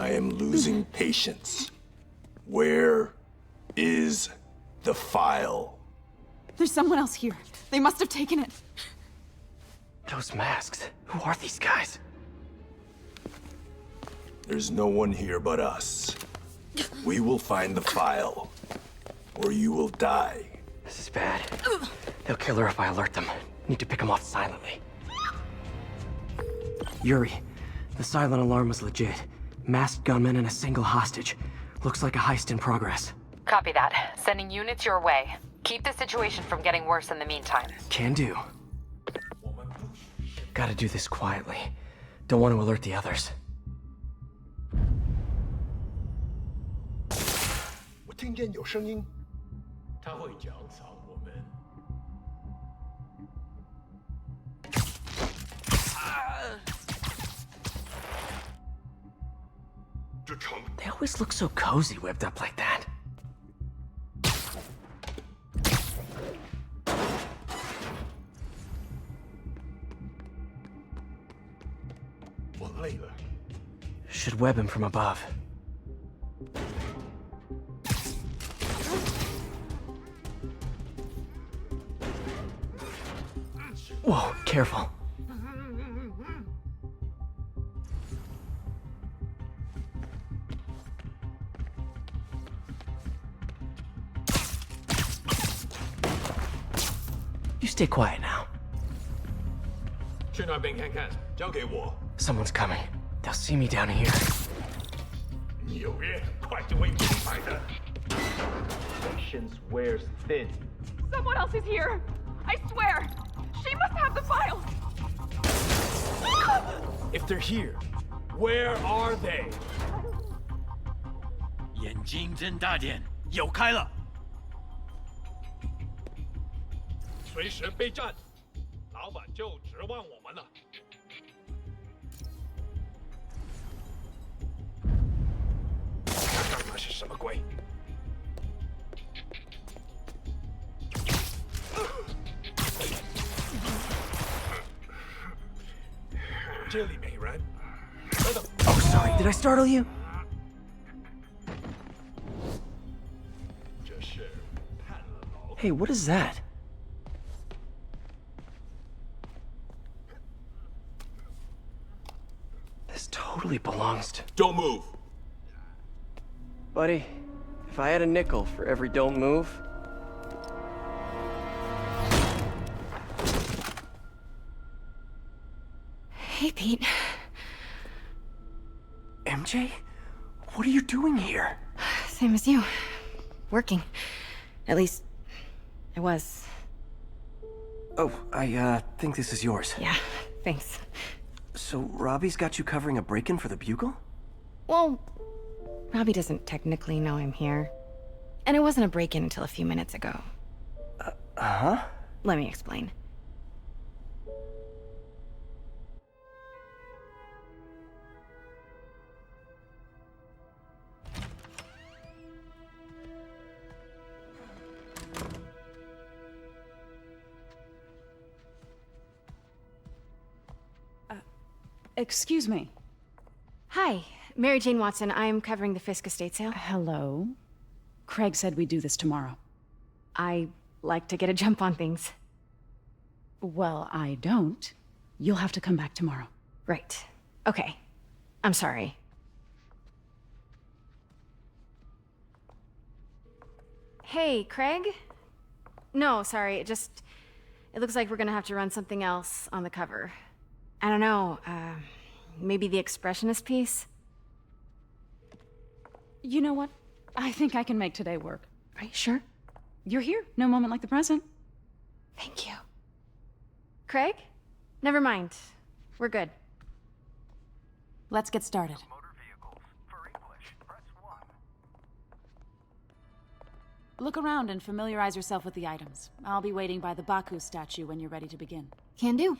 I am losing patience. Where is the file? There's someone else here. They must have taken it. Those masks. Who are these guys? There's no one here but us. We will find the file, or you will die. This is bad. They'll kill her if I alert them. Need to pick them off silently. Yuri, the silent alarm was legit. Masked gunmen and a single hostage. Looks like a heist in progress. Copy that. Sending units your way. Keep the situation from getting worse in the meantime. Can do. Gotta do this quietly. Don't want to alert the others. 我听见有声音。他会奖赏我们。这城 They always look so cozy whipped up like that. 我累了。 Should web him from above. Whoa, careful. You stay quiet now. 去那边看看。交给我。 Someone's coming. They'll see me down here. 纽约快就会明白的。Patience wears thin. Someone else is here. I swear. She must have the file. If they're here, where are they? 眼睛睁大点，有开了！随时备战，老板就指望我们了。刚刚是什么鬼？这里没人。等等， Oh, sorry. Did I startle you? 这是判了牢。 Hey, what is that? This totally belongs to... Don't move. Buddy, if I had a nickel for every don't move... Hey, Pete. MJ? What are you doing here? Same as you. Working. At least, I was. Oh, I think this is yours. Yeah, thanks. So, Robbie's got you covering a break-in for the Bugle? Well, Robbie doesn't technically know I'm here. And it wasn't a break-in until a few minutes ago. Uh-huh? Let me explain. Excuse me. Hi, Mary Jane Watson. I'm covering the Fisk estate sale. Hello. Craig said we'd do this tomorrow. I like to get a jump on things. Well, I don't. You'll have to come back tomorrow. Right. Okay. I'm sorry. Hey, Craig? No, sorry. It looks like we're gonna have to run something else on the cover. I don't know, maybe the expressionist piece? You know what? I think I can make today work. Are you sure? You're here. No moment like the present. Thank you. Craig? Never mind. We're good. Let's get started. Motor vehicles. For English, press 1. Look around and familiarize yourself with the items. I'll be waiting by the Baku statue when you're ready to begin. Can do.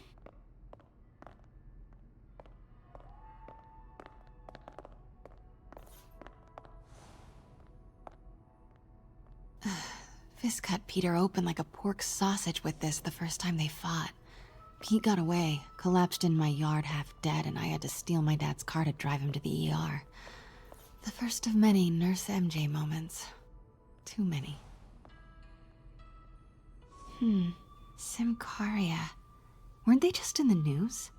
Fisk cut Peter open like a pork sausage with this the first time they fought. Pete got away, collapsed in my yard half dead, and I had to steal my dad's car to drive him to the ER. The first of many Nurse MJ moments. Too many. Simcaria. Weren't they just in the news?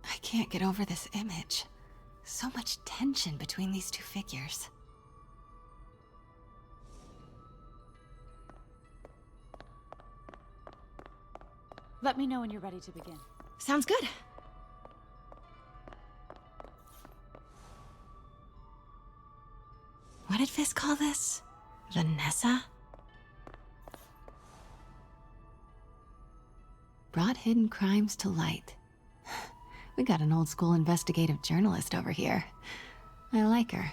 I can't get over this image. So much tension between these two figures. Let me know when you're ready to begin. Sounds good. What did Fisk call this? Vanessa? Brought hidden crimes to light. We got an old school investigative journalist over here. I like her.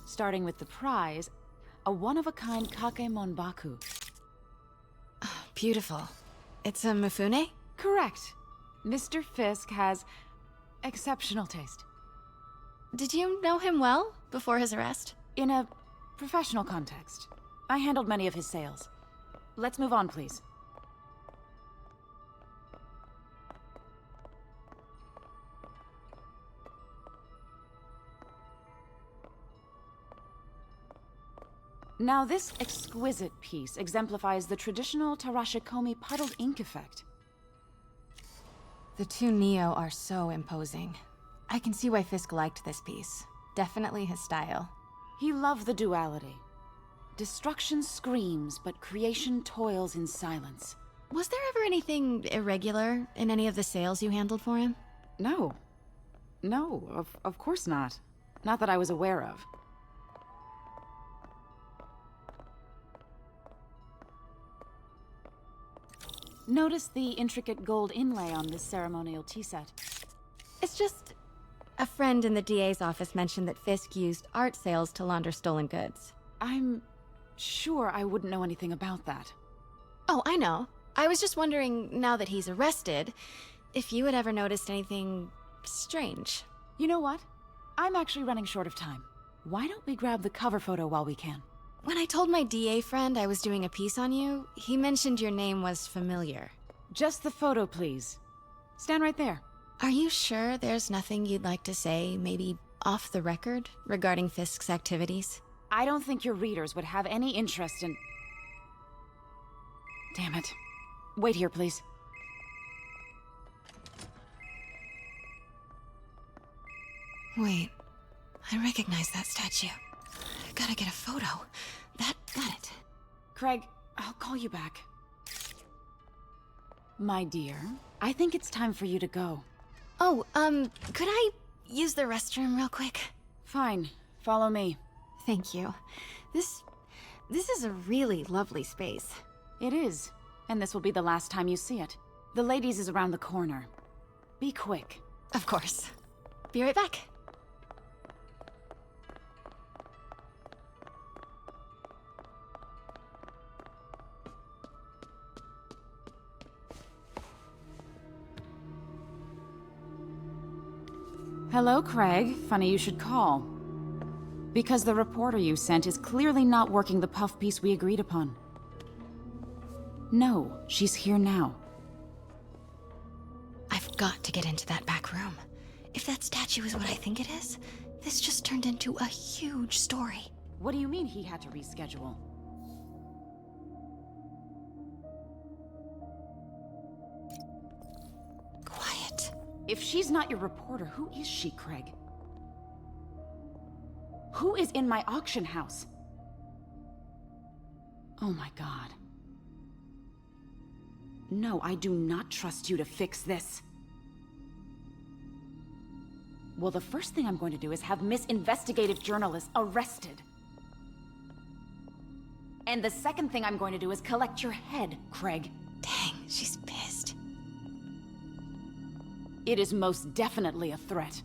Starting with the prize, a one-of-a-kind Kakemon Baku. Beautiful. It's a Mifune? Correct. Mr. Fisk has exceptional taste. Did you know him well before his arrest? In a professional context, I handled many of his sales. Let's move on, please. Now, this exquisite piece exemplifies the traditional Tarashikomi puddled ink effect. The two Neo are so imposing. I can see why Fisk liked this piece. Definitely his style. He loved the duality. Destruction screams, but creation toils in silence. Was there ever anything irregular in any of the sales you handled for him? No. No, of course not. Not that I was aware of. Notice the intricate gold inlay on this ceremonial tea set. It's just... a friend in the DA's office mentioned that Fisk used art sales to launder stolen goods. I'm sure I wouldn't know anything about that. Oh, I know. I was just wondering, now that he's arrested, if you had ever noticed anything strange. You know what? I'm actually running short of time. Why don't we grab the cover photo while we can? When I told my DA friend I was doing a piece on you, he mentioned your name was familiar. Just the photo, please. Stand right there. Are you sure there's nothing you'd like to say, maybe off the record, regarding Fisk's activities? I don't think your readers would have any interest in... Damn it. Wait here, please. Wait. I recognize that statue. Gotta get a photo. Got it. Craig, I'll call you back. My dear, I think it's time for you to go. Oh, could I use the restroom real quick? Fine. Follow me. Thank you. This is a really lovely space. It is. And this will be the last time you see it. The ladies is around the corner. Be quick. Of course. Be right back. Hello, Craig. Funny you should call. Because the reporter you sent is clearly not working the puff piece we agreed upon. No, she's here now. I've got to get into that back room. If that statue is what I think it is, this just turned into a huge story. What do you mean he had to reschedule? Quiet. If she's not your reporter, who is she, Craig? Who is in my auction house? Oh my god. No, I do not trust you to fix this. Well, the first thing I'm going to do is have Miss Investigative Journalist arrested. And the second thing I'm going to do is collect your head, Craig. Dang, she's pissed. It is most definitely a threat.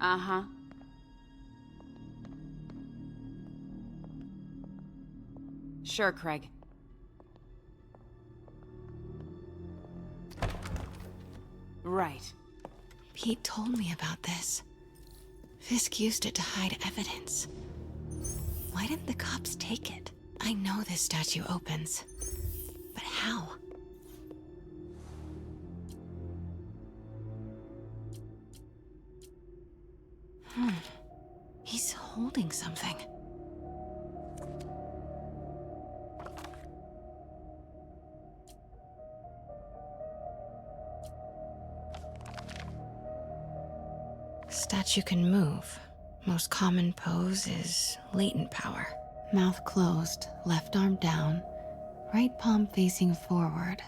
Uh-huh. Sure, Craig. Right. Pete told me about this. Fisk used it to hide evidence. Why didn't the cops take it? I know this statue opens. But how? He's holding something. Statue can move. Most common pose is latent power. Mouth closed, left arm down, right palm facing forward.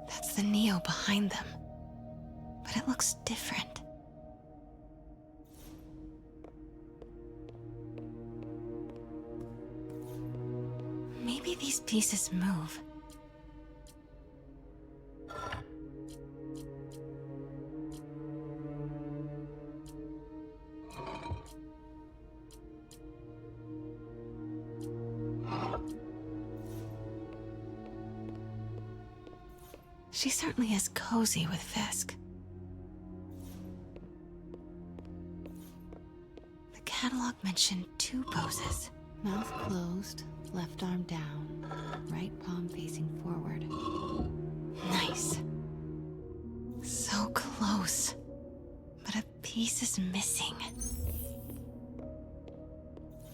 That's the Neo behind them. But it looks different. Maybe these pieces move. She certainly is cozy with Fisk. The catalog mentioned 2 poses. Mouth closed, left arm down, right palm facing forward. Nice. So close. But a piece is missing.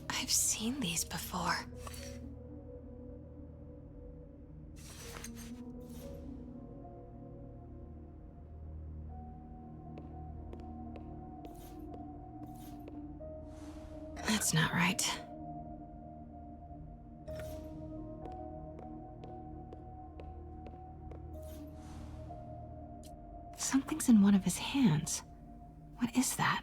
I've seen these before. That's not right. Something's in one of his hands. What is that?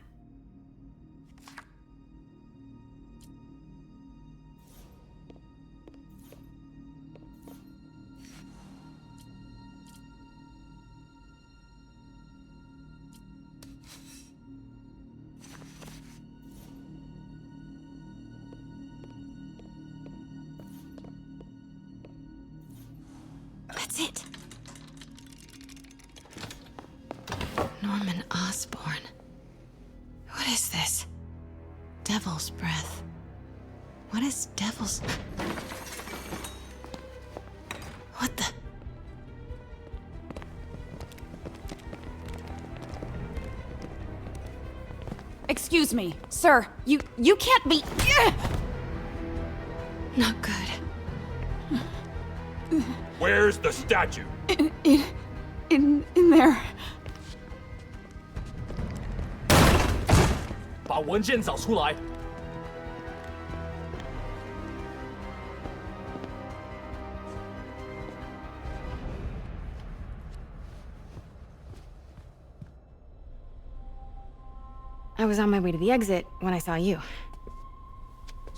That's it. Norman Osborn. What is this? Devil's breath. What is devil's... What the... Excuse me, sir. You can't be... Not good. Where's the statue? In there. 把文件找出来。 I was on my way to the exit when I saw you.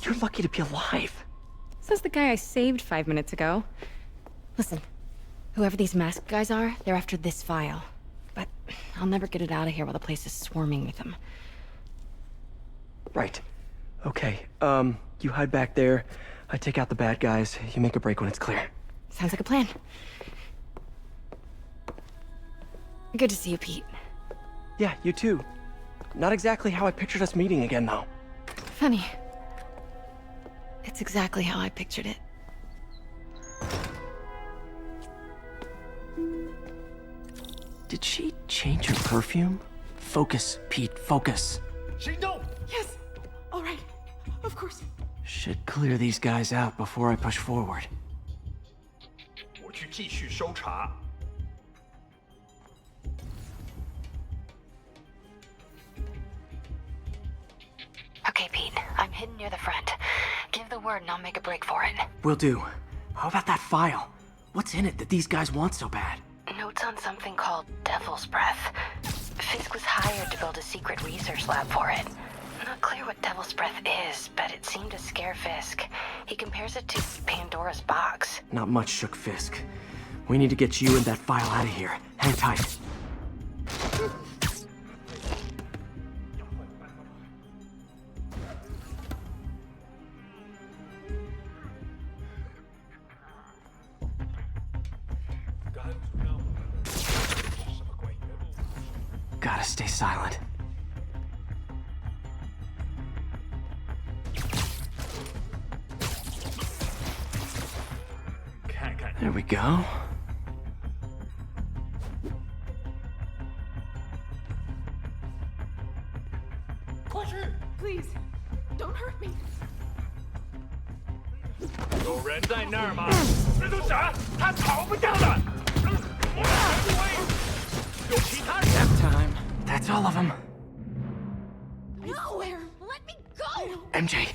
You're lucky to be alive. Says the guy I saved 5 minutes ago. Listen, whoever these masked guys are, they're after this file. But I'll never get it out of here while the place is swarming with them. Right. Okay, you hide back there. I take out the bad guys. You make a break when it's clear. Sounds like a plan. Good to see you, Pete. Yeah, you too. Not exactly how I pictured us meeting again, though. Funny. It's exactly how I pictured it. Did she change her perfume? Focus, Pete, focus. 行动！ Yes. All right. Of course. Should clear these guys out before I push forward. 我去继续搜查。 Okay, Pete. I'm hidden near the front. Give the word and I'll make a break for it. Will do. How about that file? What's in it that these guys want so bad? Notes on something called Devil's Breath. Fisk was hired to build a secret research lab for it. Not clear what Devil's Breath is, but it seemed to scare Fisk. He compares it to Pandora's box. Not much shook Fisk. We need to get you and that file out of here. Hang tight. Gotta stay silent. There we go. Please, don't hurt me. 有人在那儿吗？蜘蛛侠，他逃不掉的。有其他人。 That time. That's all of them. Nowhere! Let me go! MJ.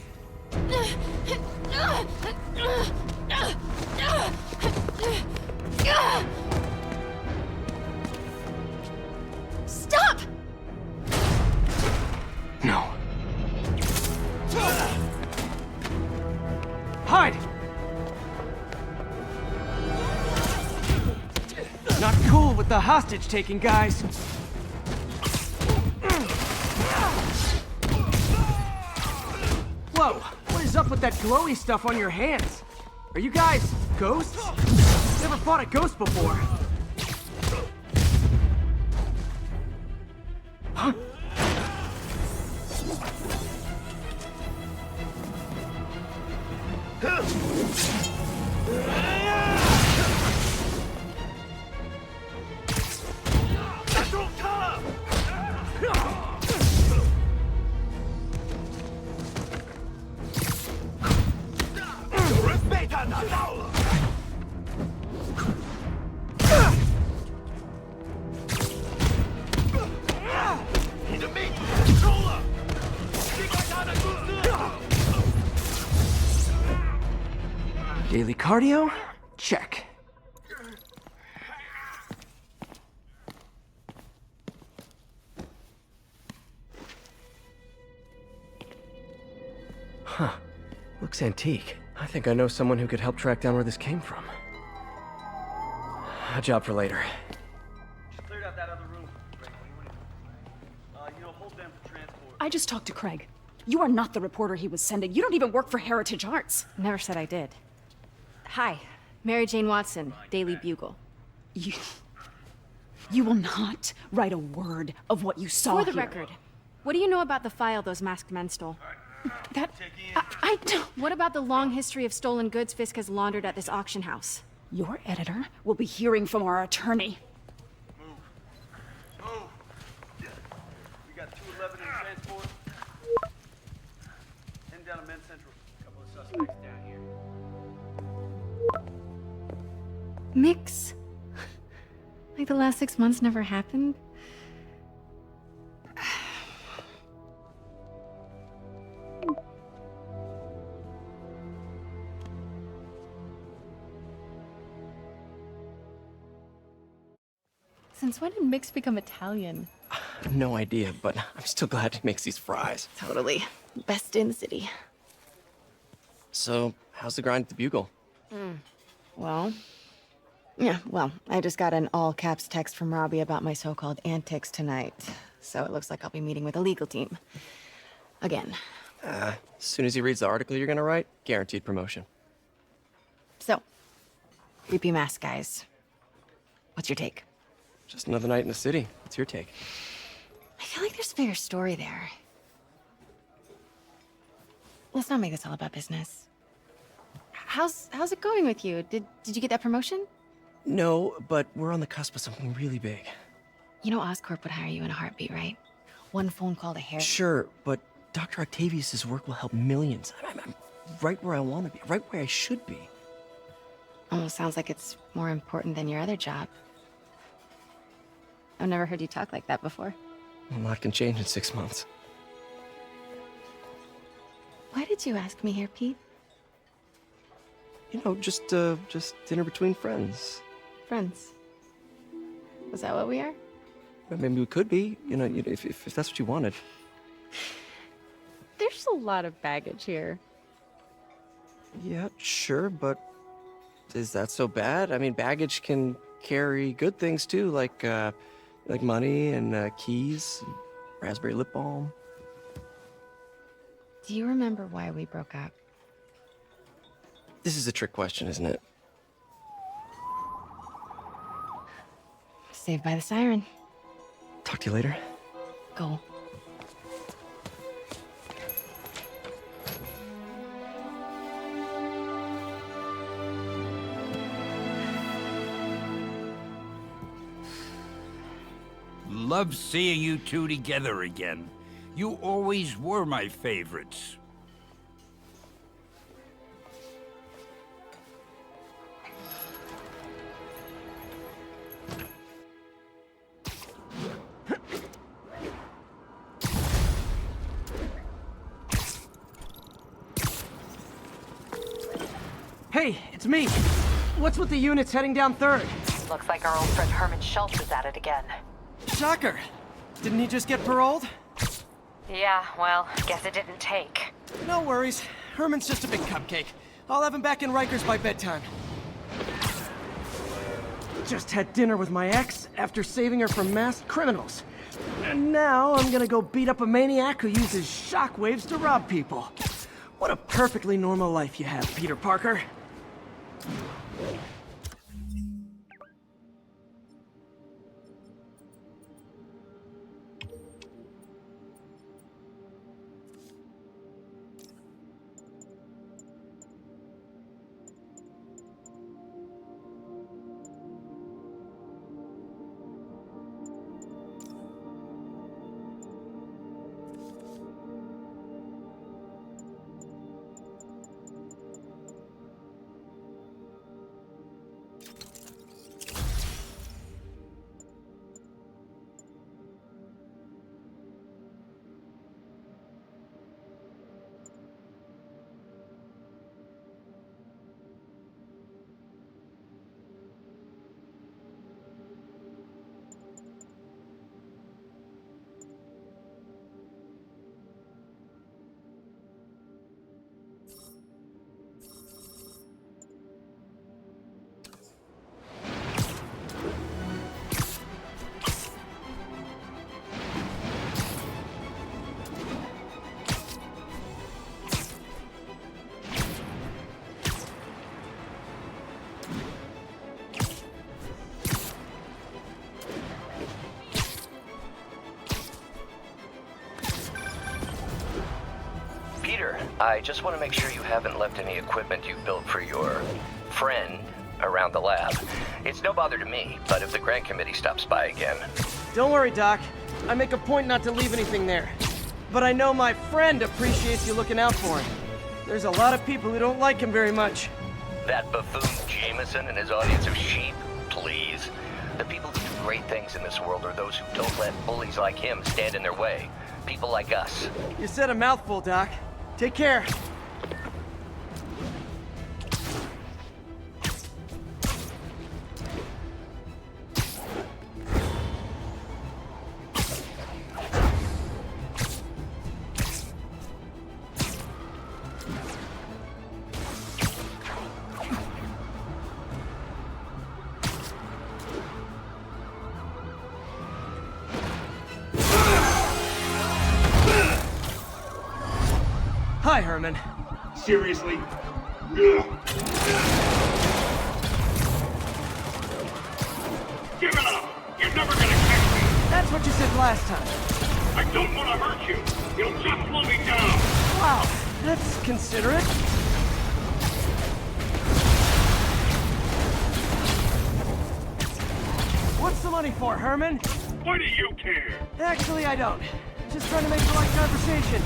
Stop! No. Hide! Not cool with the hostage taking, guys. Whoa, what is up with that glowy stuff on your hands? Are you guys ghosts? Never fought a ghost before. Huh? Daily cardio? Check. Huh. Looks antique. I think I know someone who could help track down where this came from. A job for later. Just cleared out that other room. Hold them for transport. I just talked to Craig. You are not the reporter he was sending. You don't even work for Heritage Arts. Never said I did. Hi, Mary Jane Watson, Daily Bugle. You will not write a word of what you saw For the here. record, what do you know about the file those masked men stole? That... I don't... What about the long history of stolen goods Fisk has laundered at this auction house? Your editor will be hearing from our attorney. Move. We got 211 in transport. Heading down to Men's Central. A couple of suspects down here. Mix? Like the last 6 months never happened? Since when did Mix become Italian? No idea, but I'm still glad he makes these fries. Totally. Best in the city. So, how's the grind at the Bugle? Well, I just got an all-caps text from Robbie about my so-called antics tonight. So it looks like I'll be meeting with the legal team. Again. As soon as he reads the article you're gonna write, guaranteed promotion. So, creepy mask guys. What's your take? Just another night in the city. What's your take? I feel like there's a bigger story there. Let's not make this all about business. How's it going with you? Did you get that promotion? No, but we're on the cusp of something really big. You know Oscorp would hire you in a heartbeat, right? One phone call to Harry. Sure, but Dr. Octavius's work will help millions. I'm right where I want to be, right where I should be. Almost sounds like it's more important than your other job. I've never heard you talk like that before. A lot can change in 6 months. Why did you ask me here, Pete? You know, just dinner between friends. Friends. Was that what we are? Maybe we could be, you know, if that's what you wanted. There's a lot of baggage here. Yeah, sure, but is that so bad? I mean, baggage can carry good things too, like money and keys, and raspberry lip balm. Do you remember why we broke up? This is a trick question, isn't it? Saved by the siren. Talk to you later. Go. Love seeing you two together again. You always were my favorites. Hey, it's me. What's with the units heading down 3rd? Looks like our old friend Herman Schultz is at it again. Shocker. Didn't he just get paroled? Yeah, well, guess it didn't take. No worries. Herman's just a big cupcake. I'll have him back in Rikers by bedtime. Just had dinner with my ex after saving her from masked criminals. And now I'm gonna go beat up a maniac who uses shockwaves to rob people. What a perfectly normal life you have, Peter Parker. I just want to make sure you haven't left any equipment you built for your friend around the lab. It's no bother to me, but if the grant committee stops by again... Don't worry, Doc. I make a point not to leave anything there. But I know my friend appreciates you looking out for him. There's a lot of people who don't like him very much. That buffoon Jameson and his audience of sheep? Please. The people who do great things in this world are those who don't let bullies like him stand in their way. People like us. You said a mouthful, Doc. Take care. Hi, Herman. Seriously? Give it up! You're never gonna catch me! That's what you said last time. I don't want to hurt you! You'll just slow me down! Wow, that's considerate. What's the money for, Herman? Why do you care? Actually, I don't. Just trying to make polite conversation.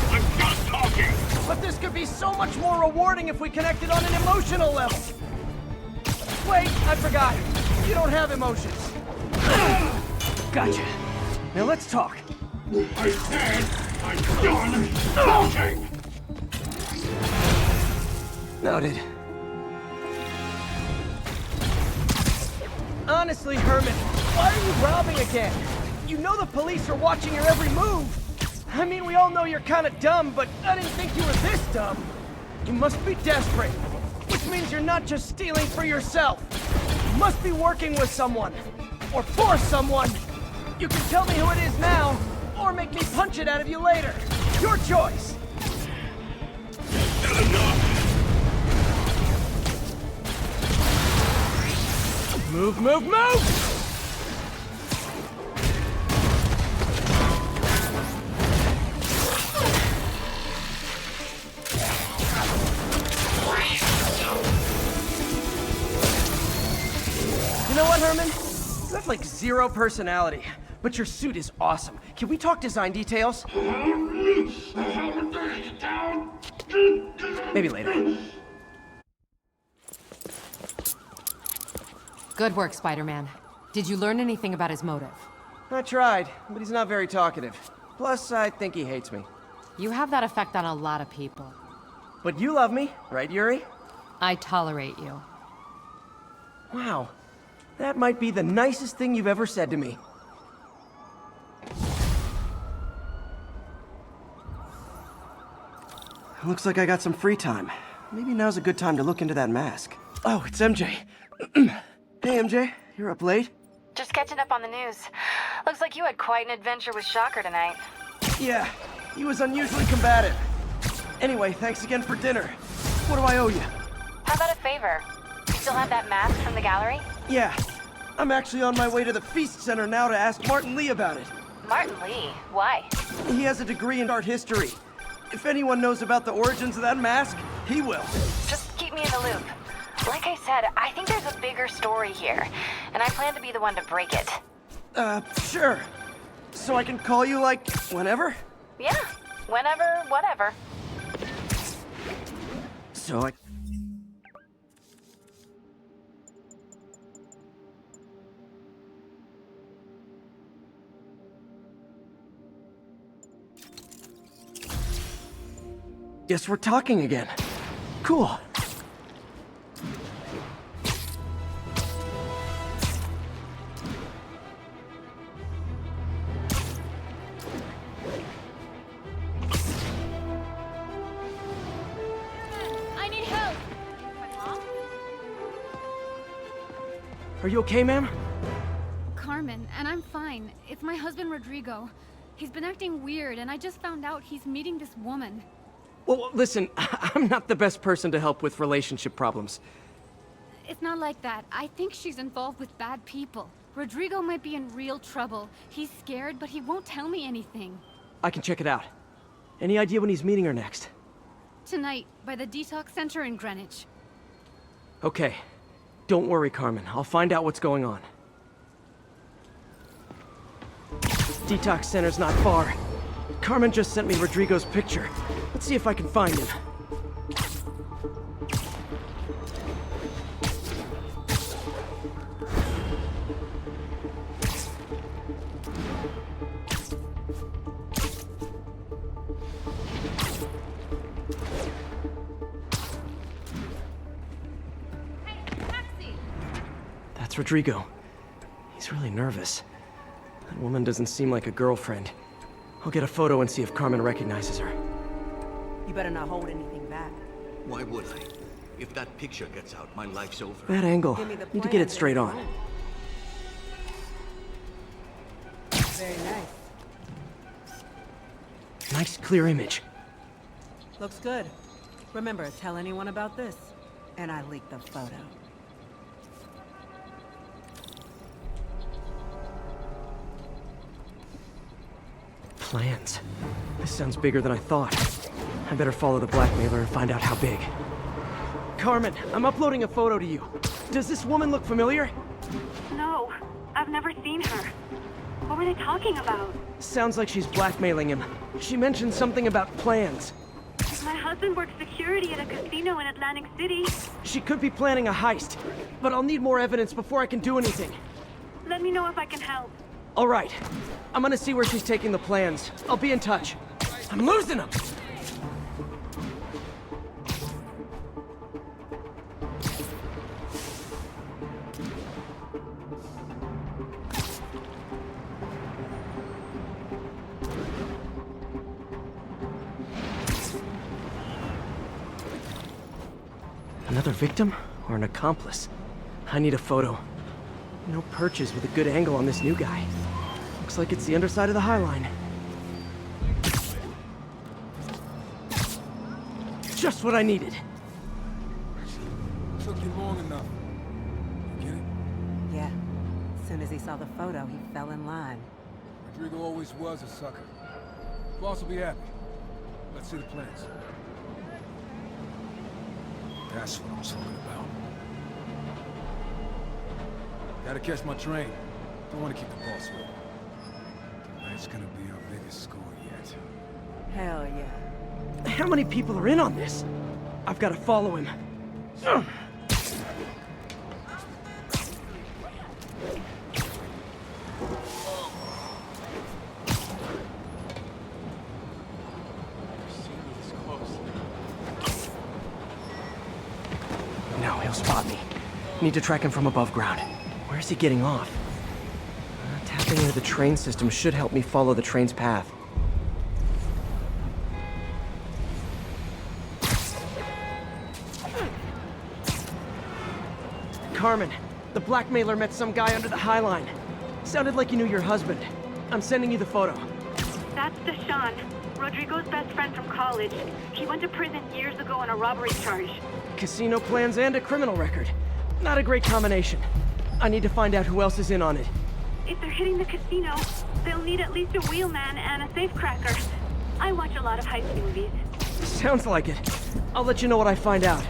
I'm done talking! But this could be so much more rewarding if we connected on an emotional level. Wait, I forgot. You don't have emotions. Gotcha. Now let's talk. I said I'm done talking! Noted. Honestly, Herman, why are you robbing again? You know the police are watching your every move. I mean, we all know you're kind of dumb, but I didn't think you were this dumb. You must be desperate, which means you're not just stealing for yourself. You must be working with someone, or for someone. You can tell me who it is now, or make me punch it out of you later. Your choice. Not enough! Move, move, move! got like zero personality, but your suit is awesome. Can we talk design details? Maybe later. Good work, Spider-Man. Did you learn anything about his motive? I tried, but he's not very talkative. Plus, I think he hates me. You have that effect on a lot of people. But you love me, right, Yuri? I tolerate you. Wow. That might be the nicest thing you've ever said to me. Looks like I got some free time. Maybe now's a good time to look into that mask. Oh, it's MJ. Hey, MJ. You're up late? Just catching up on the news. Looks like you had quite an adventure with Shocker tonight. Yeah, he was unusually combative. Anyway, thanks again for dinner. What do I owe you? How about a favor? You still have that mask from the gallery? Yeah. I'm actually on my way to the Feast Center now to ask Martin Lee about it. Martin Lee? Why? He has a degree in art history. If anyone knows about the origins of that mask, he will. Just keep me in the loop. Like I said, I think there's a bigger story here, and I plan to be the one to break it. Sure. So I can call you, like, whenever? Yeah, whenever, whatever. So I... Guess we're talking again. Cool. I need help. Are you okay, ma'am? Carmen, and I'm fine. It's my husband, Rodrigo. He's been acting weird, and I just found out he's meeting this woman. Well, listen, I'm not the best person to help with relationship problems. It's not like that. I think she's involved with bad people. Rodrigo might be in real trouble. He's scared, but he won't tell me anything. I can check it out. Any idea when he's meeting her next? Tonight, by the detox center in Greenwich. Okay. Don't worry, Carmen. I'll find out what's going on. Detox center's not far. Carmen just sent me Rodrigo's picture. Let's see if I can find him. That's Rodrigo. He's really nervous. That woman doesn't seem like a girlfriend. I'll get a photo and see if Carmen recognizes her. You better not hold anything back. Why would I? If that picture gets out, my life's over. Bad angle. Need to get it straight on. Very nice. Nice, clear image. Looks good. Remember, tell anyone about this, and I leak the photo. Plans. This sounds bigger than I thought. I better follow the blackmailer and find out how big. Carmen, I'm uploading a photo to you. Does this woman look familiar? No, I've never seen her. What were they talking about? Sounds like she's blackmailing him. She mentioned something about plans. My husband works security at a casino in Atlantic City. She could be planning a heist, but I'll need more evidence before I can do anything. Let me know if I can help. All right. I'm gonna see where she's taking the plans. I'll be in touch. I'm losing them! Another victim or an accomplice? I need a photo. No perches with a good angle on this new guy. Looks like it's the underside of the High Line. Just what I needed. Took you long enough. You get it? Yeah. As soon as he saw the photo, he fell in line. Rodrigo always was a sucker. Boss will be happy. Let's see the plans. That's what I'm talking about. Gotta catch my train. Don't want to keep the boss waiting. Tonight's gonna be our biggest score yet. Hell yeah. How many people are in on this? I've got to follow him. Now he'll spot me. Need to track him from above ground. Where's he getting off? Tapping into the train system should help me follow the train's path. Carmen, the blackmailer met some guy under the High Line. Sounded like you knew your husband. I'm sending you the photo. That's Deshaun, Rodrigo's best friend from college. He went to prison years ago on a robbery charge. Casino plans and a criminal record. Not a great combination. I need to find out who else is in on it. If they're hitting the casino, they'll need at least a wheelman and a safecracker. I watch a lot of heist movies. Sounds like it. I'll let you know what I find out.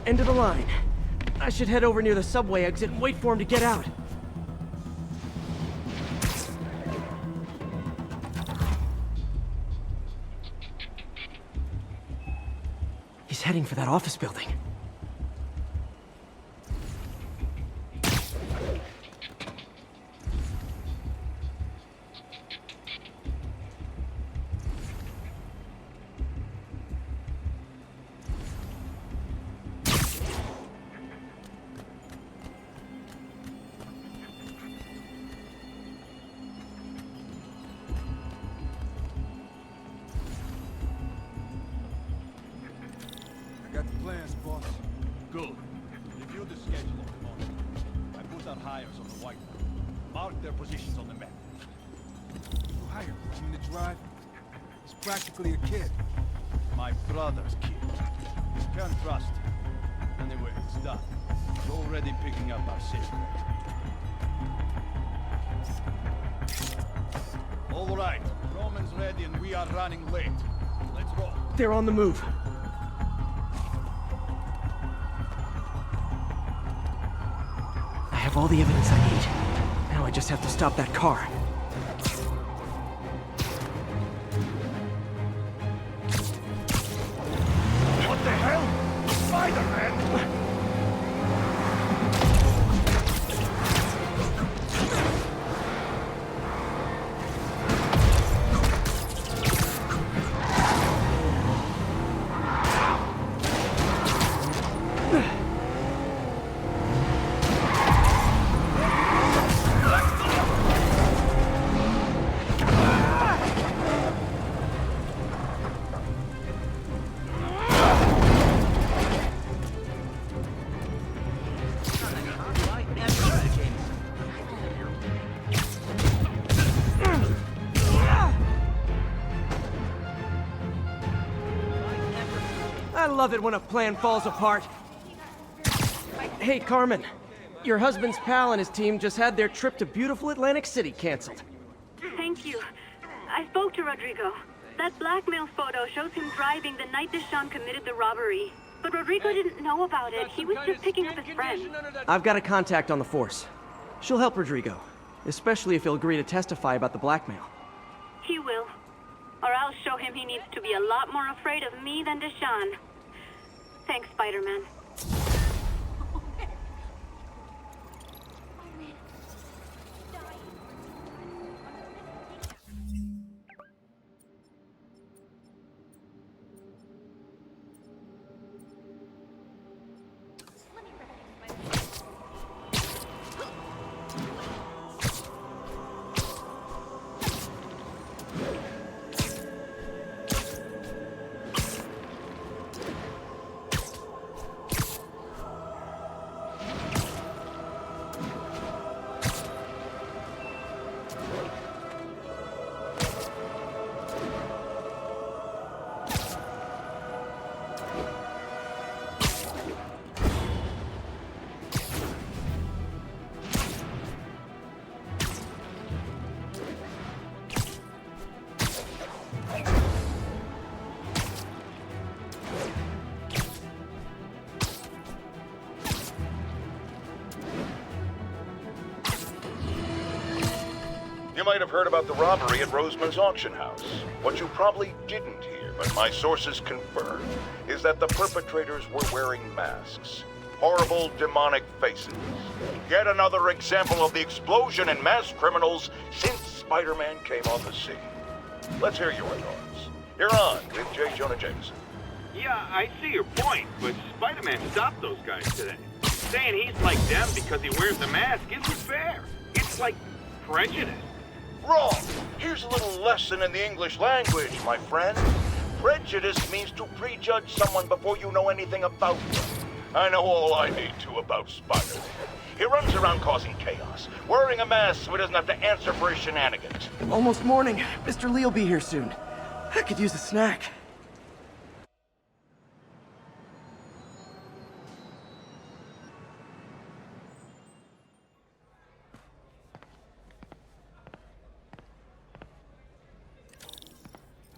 End of the line. I should head over near the subway exit and wait for him to get out. He's heading for that office building. Got the plans, boss. Good. Review the schedule of the morning. I put our hires on the whiteboard. Mark their positions on the map. You hired him to drive? He's practically a kid. My brother's kid. Can't trust him. Anyway, it's done. He's already picking up our secret. All right. Roman's ready and we are running late. Let's roll. They're on the move. I have all the evidence I need. Now I just have to stop that car. What the hell? Spider-Man! I love it when a plan falls apart. Hey, Carmen. Your husband's pal and his team just had their trip to beautiful Atlantic City canceled. Thank you. I spoke to Rodrigo. That blackmail photo shows him driving the night Deshaun committed the robbery. But Rodrigo didn't know about it. He was just picking up his friend. I've got a contact on the force. She'll help Rodrigo, especially if he'll agree to testify about the blackmail. He will. Or I'll show him he needs to be a lot more afraid of me than Deshaun. Thanks, Spider-Man. You might have heard about the robbery at Roseman's auction house. What you probably didn't hear, but my sources confirm, is that the perpetrators were wearing masks. Horrible, demonic faces. Yet another example of the explosion in mass criminals since Spider-Man came on the scene. Let's hear your thoughts. You're on with J. Jonah Jameson. Yeah, I see your point, but Spider-Man stopped those guys today. Saying he's like them because he wears the mask isn't fair. It's like prejudice. Wrong! Here's a little lesson in the English language, my friend. Prejudice means to prejudge someone before you know anything about them. I know all I need to about Spider-Man. He runs around causing chaos, wearing a mask so he doesn't have to answer for his shenanigans. Almost morning. Mr. Lee will be here soon. I could use a snack.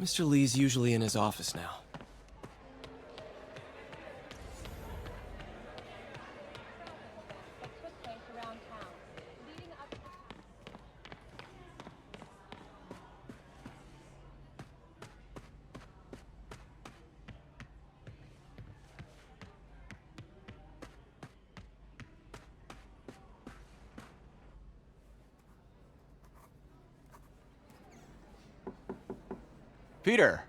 Mr. Lee's usually in his office now. Peter,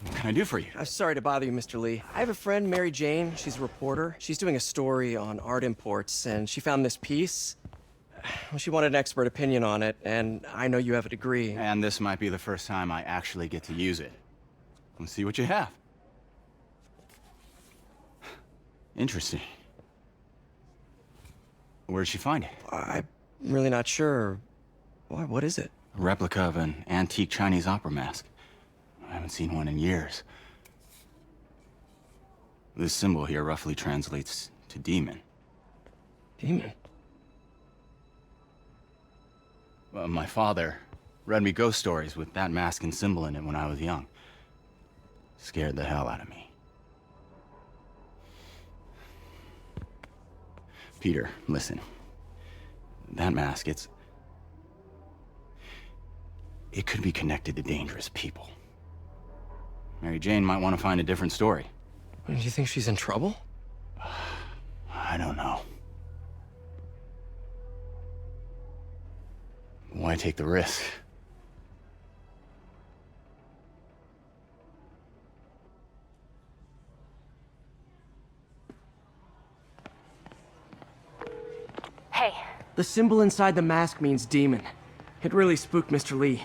what can I do for you? I'm sorry to bother you, Mr. Lee. I have a friend, Mary Jane. She's a reporter. She's doing a story on art imports, and she found this piece. Well, she wanted an expert opinion on it, and I know you have a degree. And this might be the first time I actually get to use it. Let's see what you have. Interesting. Where'd she find it? I'm really not sure. What is it? A replica of an antique Chinese opera mask. I haven't seen one in years. This symbol here roughly translates to demon. Demon? Well, my father read me ghost stories with that mask and symbol in it when I was young. Scared the hell out of me. Peter, listen. That mask, it could be connected to dangerous people. Mary Jane might want to find a different story. Do you think she's in trouble? I don't know. Why take the risk? Hey. The symbol inside the mask means demon. It really spooked Mr. Lee.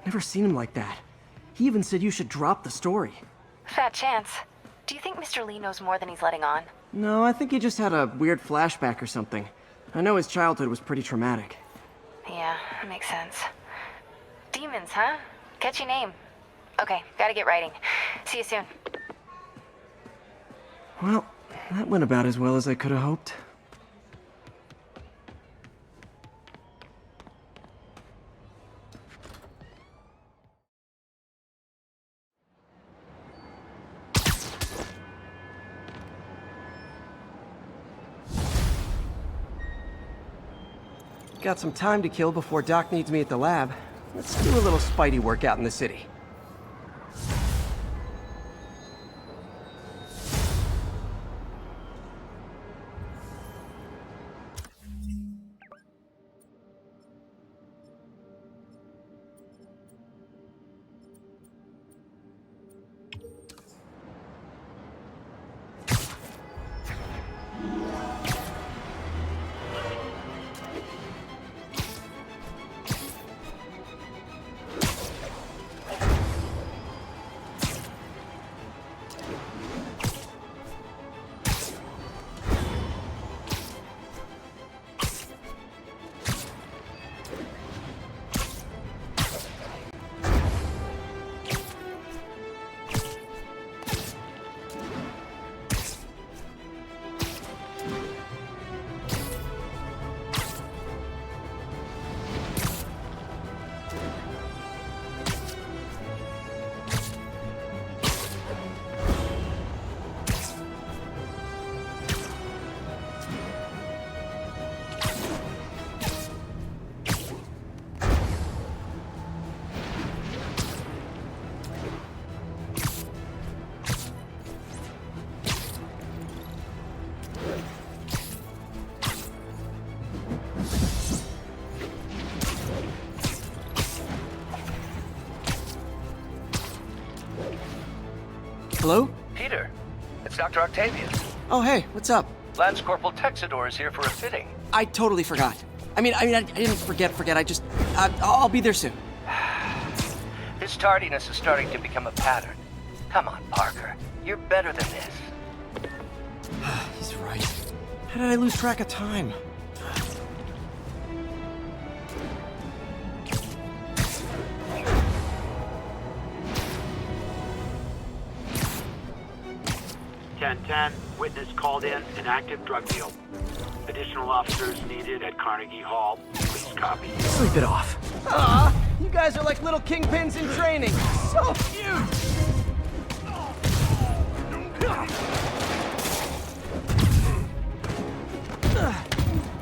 Never seen him like that. He even said you should drop the story. Fat chance. Do you think Mr. Lee knows more than he's letting on? No, I think he just had a weird flashback or something. I know his childhood was pretty traumatic. Yeah, that makes sense. Demons, huh? Catchy name. Okay, gotta get writing. See you soon. Well, that went about as well as I could have hoped. Got some time to kill before Doc needs me at the lab. Let's do a little Spidey work out in the city. Hello? Peter, it's Dr. Octavius. Oh, hey, what's up? Lance Corporal Texador is here for a fitting. I totally forgot. I didn't forget. I'll be there soon. This tardiness is starting to become a pattern. Come on, Parker. You're better than this. He's right. How did I lose track of time? Ten, witness called in an active drug deal. Additional officers needed at Carnegie Hall. Please copy. Sleep it off. You guys are like little kingpins in training. So cute!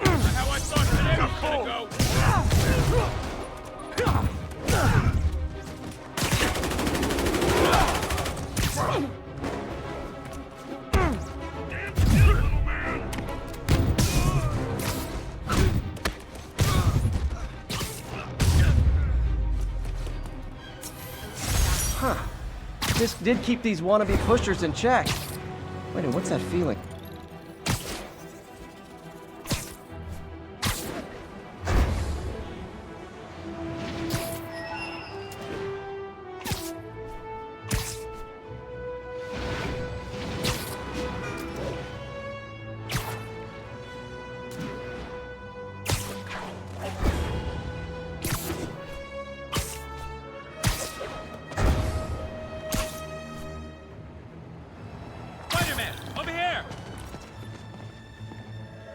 How I thought today was gonna go. Huh. This did keep these wannabe pushers in check. Wait a minute, what's that feeling?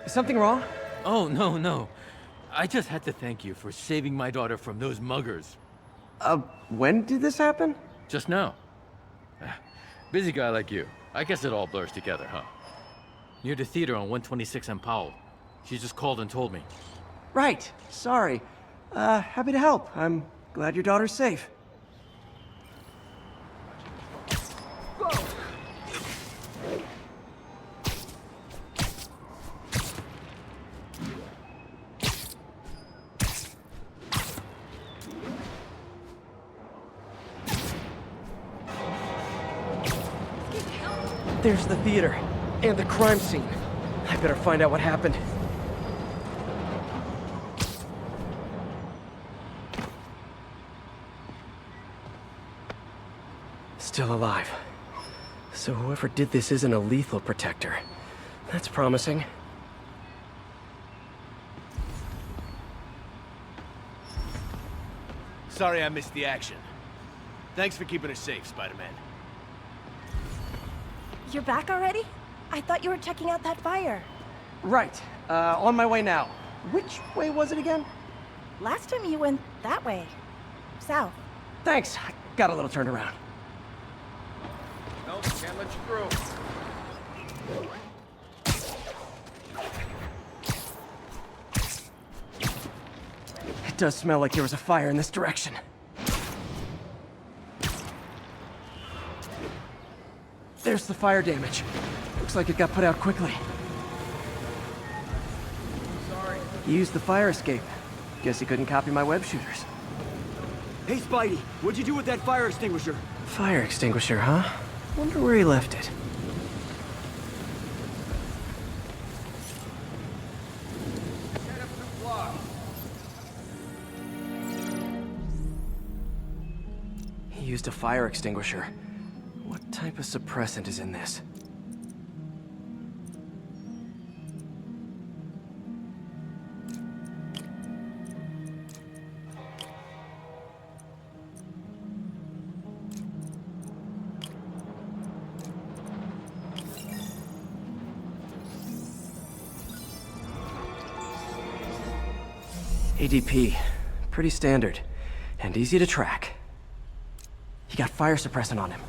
Is something wrong? Oh, no. I just had to thank you for saving my daughter from those muggers. When did this happen? Just now. Busy guy like you. I guess it all blurs together, huh? Near the theater on 126 and Powell. She just called and told me. Right. Sorry. Happy to help. I'm glad your daughter's safe. There's the theater, and the crime scene. I better find out what happened. Still alive. So whoever did this isn't a lethal protector. That's promising. Sorry I missed the action. Thanks for keeping us safe, Spider-Man. You're back already? I thought you were checking out that fire. Right. On my way now. Which way was it again? Last time you went that way. South. Thanks. I got a little turned around. Nope, can't let you through. It does smell like there was a fire in this direction. There's the fire damage. Looks like it got put out quickly. Sorry. He used the fire escape. Guess he couldn't copy my web shooters. Hey, Spidey, what'd you do with that fire extinguisher? Fire extinguisher, huh? Wonder where he left it. He used a fire extinguisher. What type of suppressant is in this? ADP. Pretty standard. And easy to track. He got fire suppressant on him.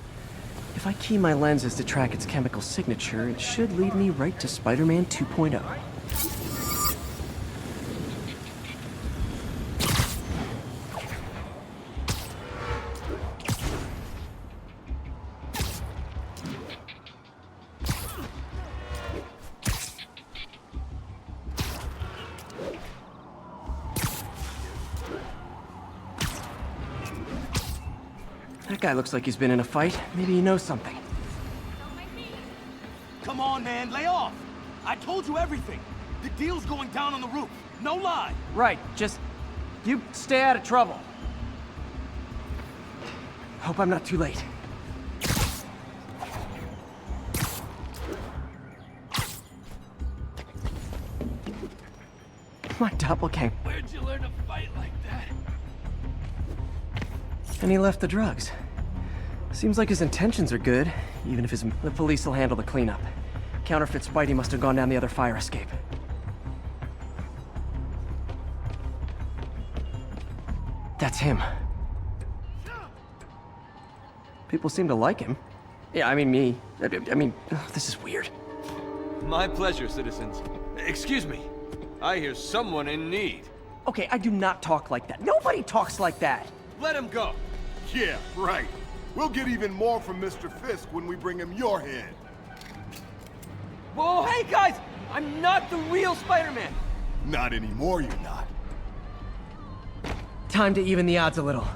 If I key my lenses to track its chemical signature, it should lead me right to Spider-Man 2.0. That guy looks like he's been in a fight. Maybe he knows something. Come on, man, lay off. I told you everything. The deal's going down on the roof. No lie. Right, just... you stay out of trouble. Hope I'm not too late. My doppelganger. Where'd you learn to fight like that? And he left the drugs. Seems like his intentions are good, even if the police will handle the cleanup. Counterfeit Spidey must have gone down the other fire escape. That's him. People seem to like him. Yeah, I mean me. I mean, this is weird. My pleasure, citizens. Excuse me. I hear someone in need. Okay, I do not talk like that. Nobody talks like that. Let him go. Yeah, right. We'll get even more from Mr. Fisk when we bring him your head. Whoa, hey guys! I'm not the real Spider-Man! Not anymore, you're not. Time to even the odds a little.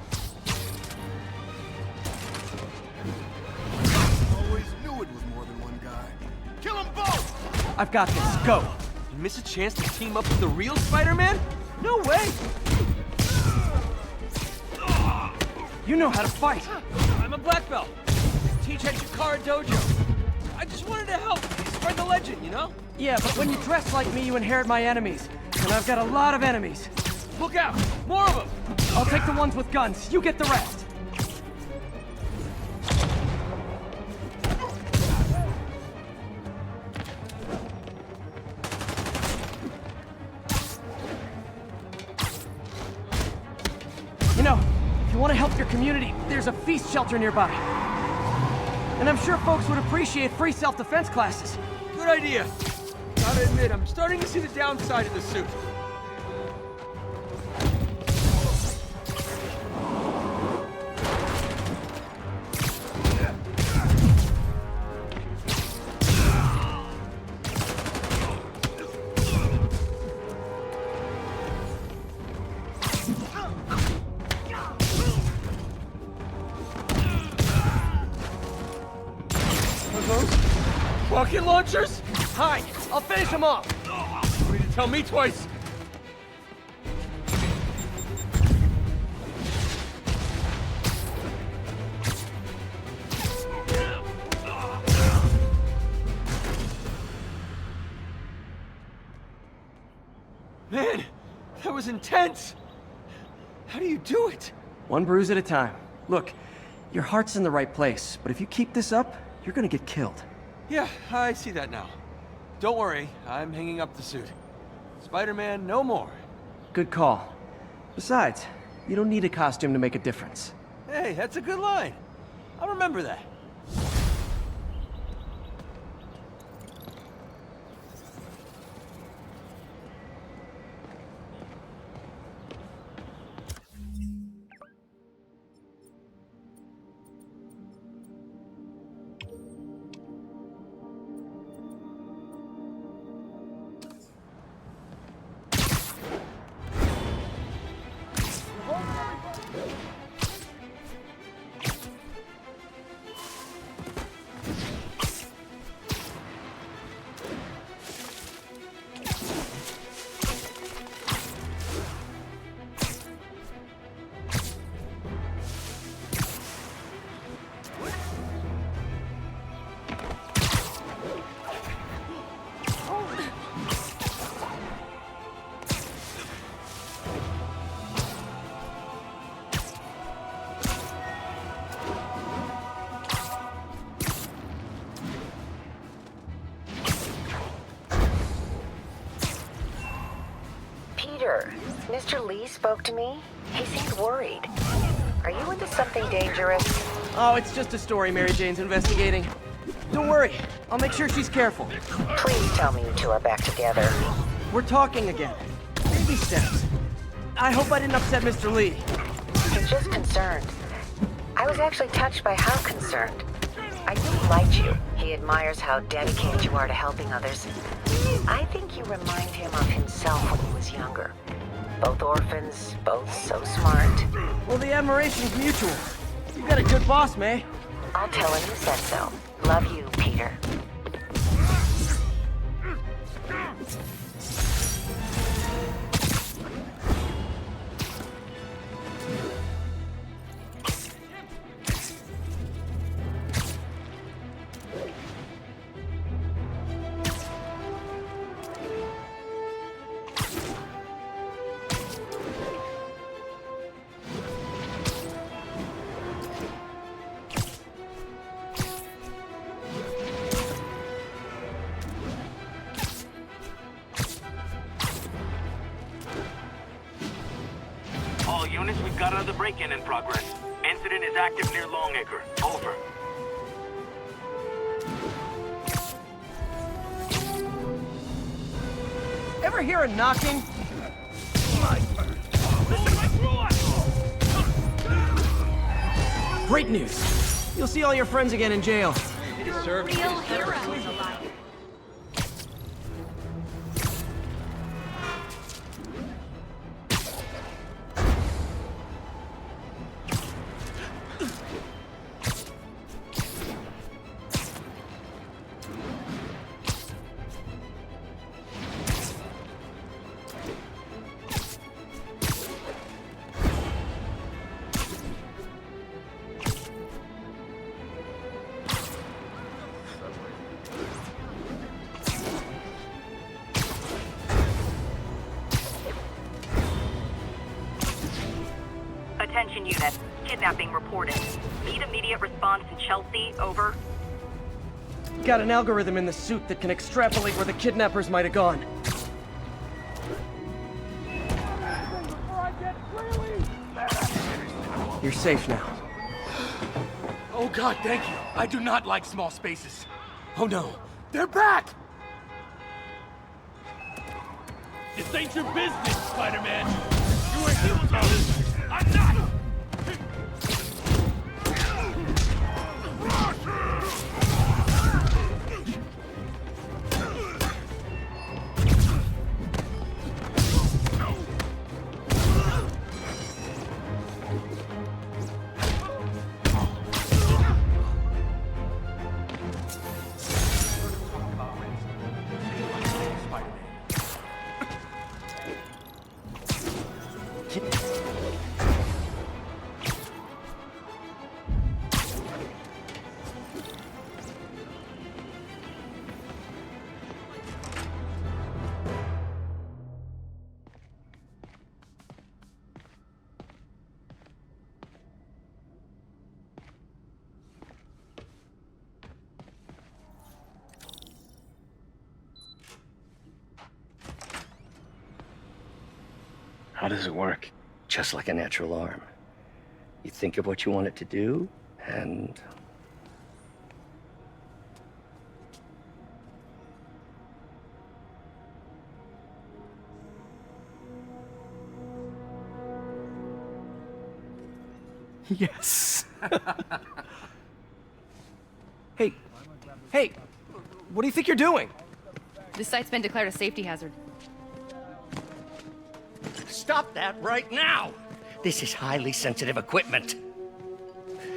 Always knew it was more than one guy. Kill them both! I've got this. Go! You miss a chance to team up with the real Spider-Man? No way! You know how to fight! I'm a black belt. Teach at Chikara Dojo. I just wanted to help. Spread the legend, you know? Yeah, but when you dress like me, you inherit my enemies. And I've got a lot of enemies. Look out! More of them! I'll take the ones with guns. You get the rest. You know, if you want to help your community, there's a feast shelter nearby. And I'm sure folks would appreciate free self-defense classes. Good idea. Gotta admit, I'm starting to see the downside of the suit. Rocket launchers? Hi, I'll finish him off. You need to tell me twice. Man, that was intense. How do you do it? One bruise at a time. Look, your heart's in the right place, but if you keep this up, you're gonna get killed. Yeah, I see that now. Don't worry, I'm hanging up the suit. Spider-Man, no more. Good call. Besides, you don't need a costume to make a difference. Hey, that's a good line. I'll remember that. Mr. Lee spoke to me. He seemed worried. Are you into something dangerous? Oh, it's just a story Mary Jane's investigating. Don't worry, I'll make sure she's careful. Please tell me you two are back together. We're talking again. Baby steps. I hope I didn't upset Mr. Lee. I'm just concerned. I was actually touched by how concerned. I knew he liked you. He admires how dedicated you are to helping others. I think you remind him of himself when he was younger. Both orphans, both so smart. Well, the admiration's mutual. You got a good boss, May. I'll tell him you said so. Love you, Peter. We've got another break-in in progress. Incident is active near Longacre. Over. Ever hear a knocking? Great news. You'll see all your friends again in jail. You deserve it. Real heroes alive. Attention unit. Kidnapping reported. Need immediate response in Chelsea. Over. Got an algorithm in the suit that can extrapolate where the kidnappers might have gone. You're safe now. Oh God, thank you. I do not like small spaces. Oh no, they're back! This ain't your business, Spider-Man. You were healed of this. I'm not! How does it work? Just like a natural arm. You think of what you want it to do, and... Yes. Hey, what do you think you're doing? This site's been declared a safety hazard. Stop that right now! This is highly sensitive equipment.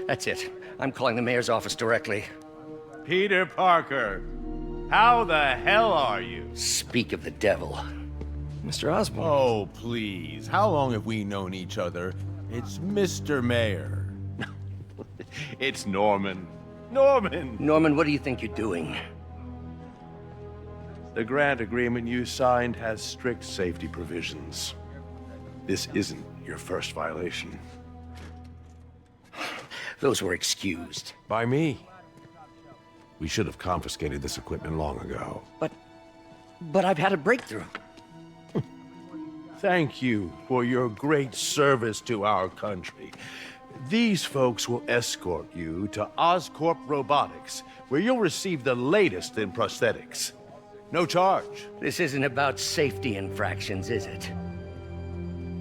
That's it. I'm calling the mayor's office directly. Peter Parker, how the hell are you? Speak of the devil. Mr. Osborn. Oh, please. How long have we known each other? It's Mr. Mayor. It's Norman. Norman! Norman, what do you think you're doing? The grant agreement you signed has strict safety provisions. This isn't your first violation. Those were excused. By me. We should have confiscated this equipment long ago. But I've had a breakthrough. Thank you for your great service to our country. These folks will escort you to Oscorp Robotics, where you'll receive the latest in prosthetics. No charge. This isn't about safety infractions, is it?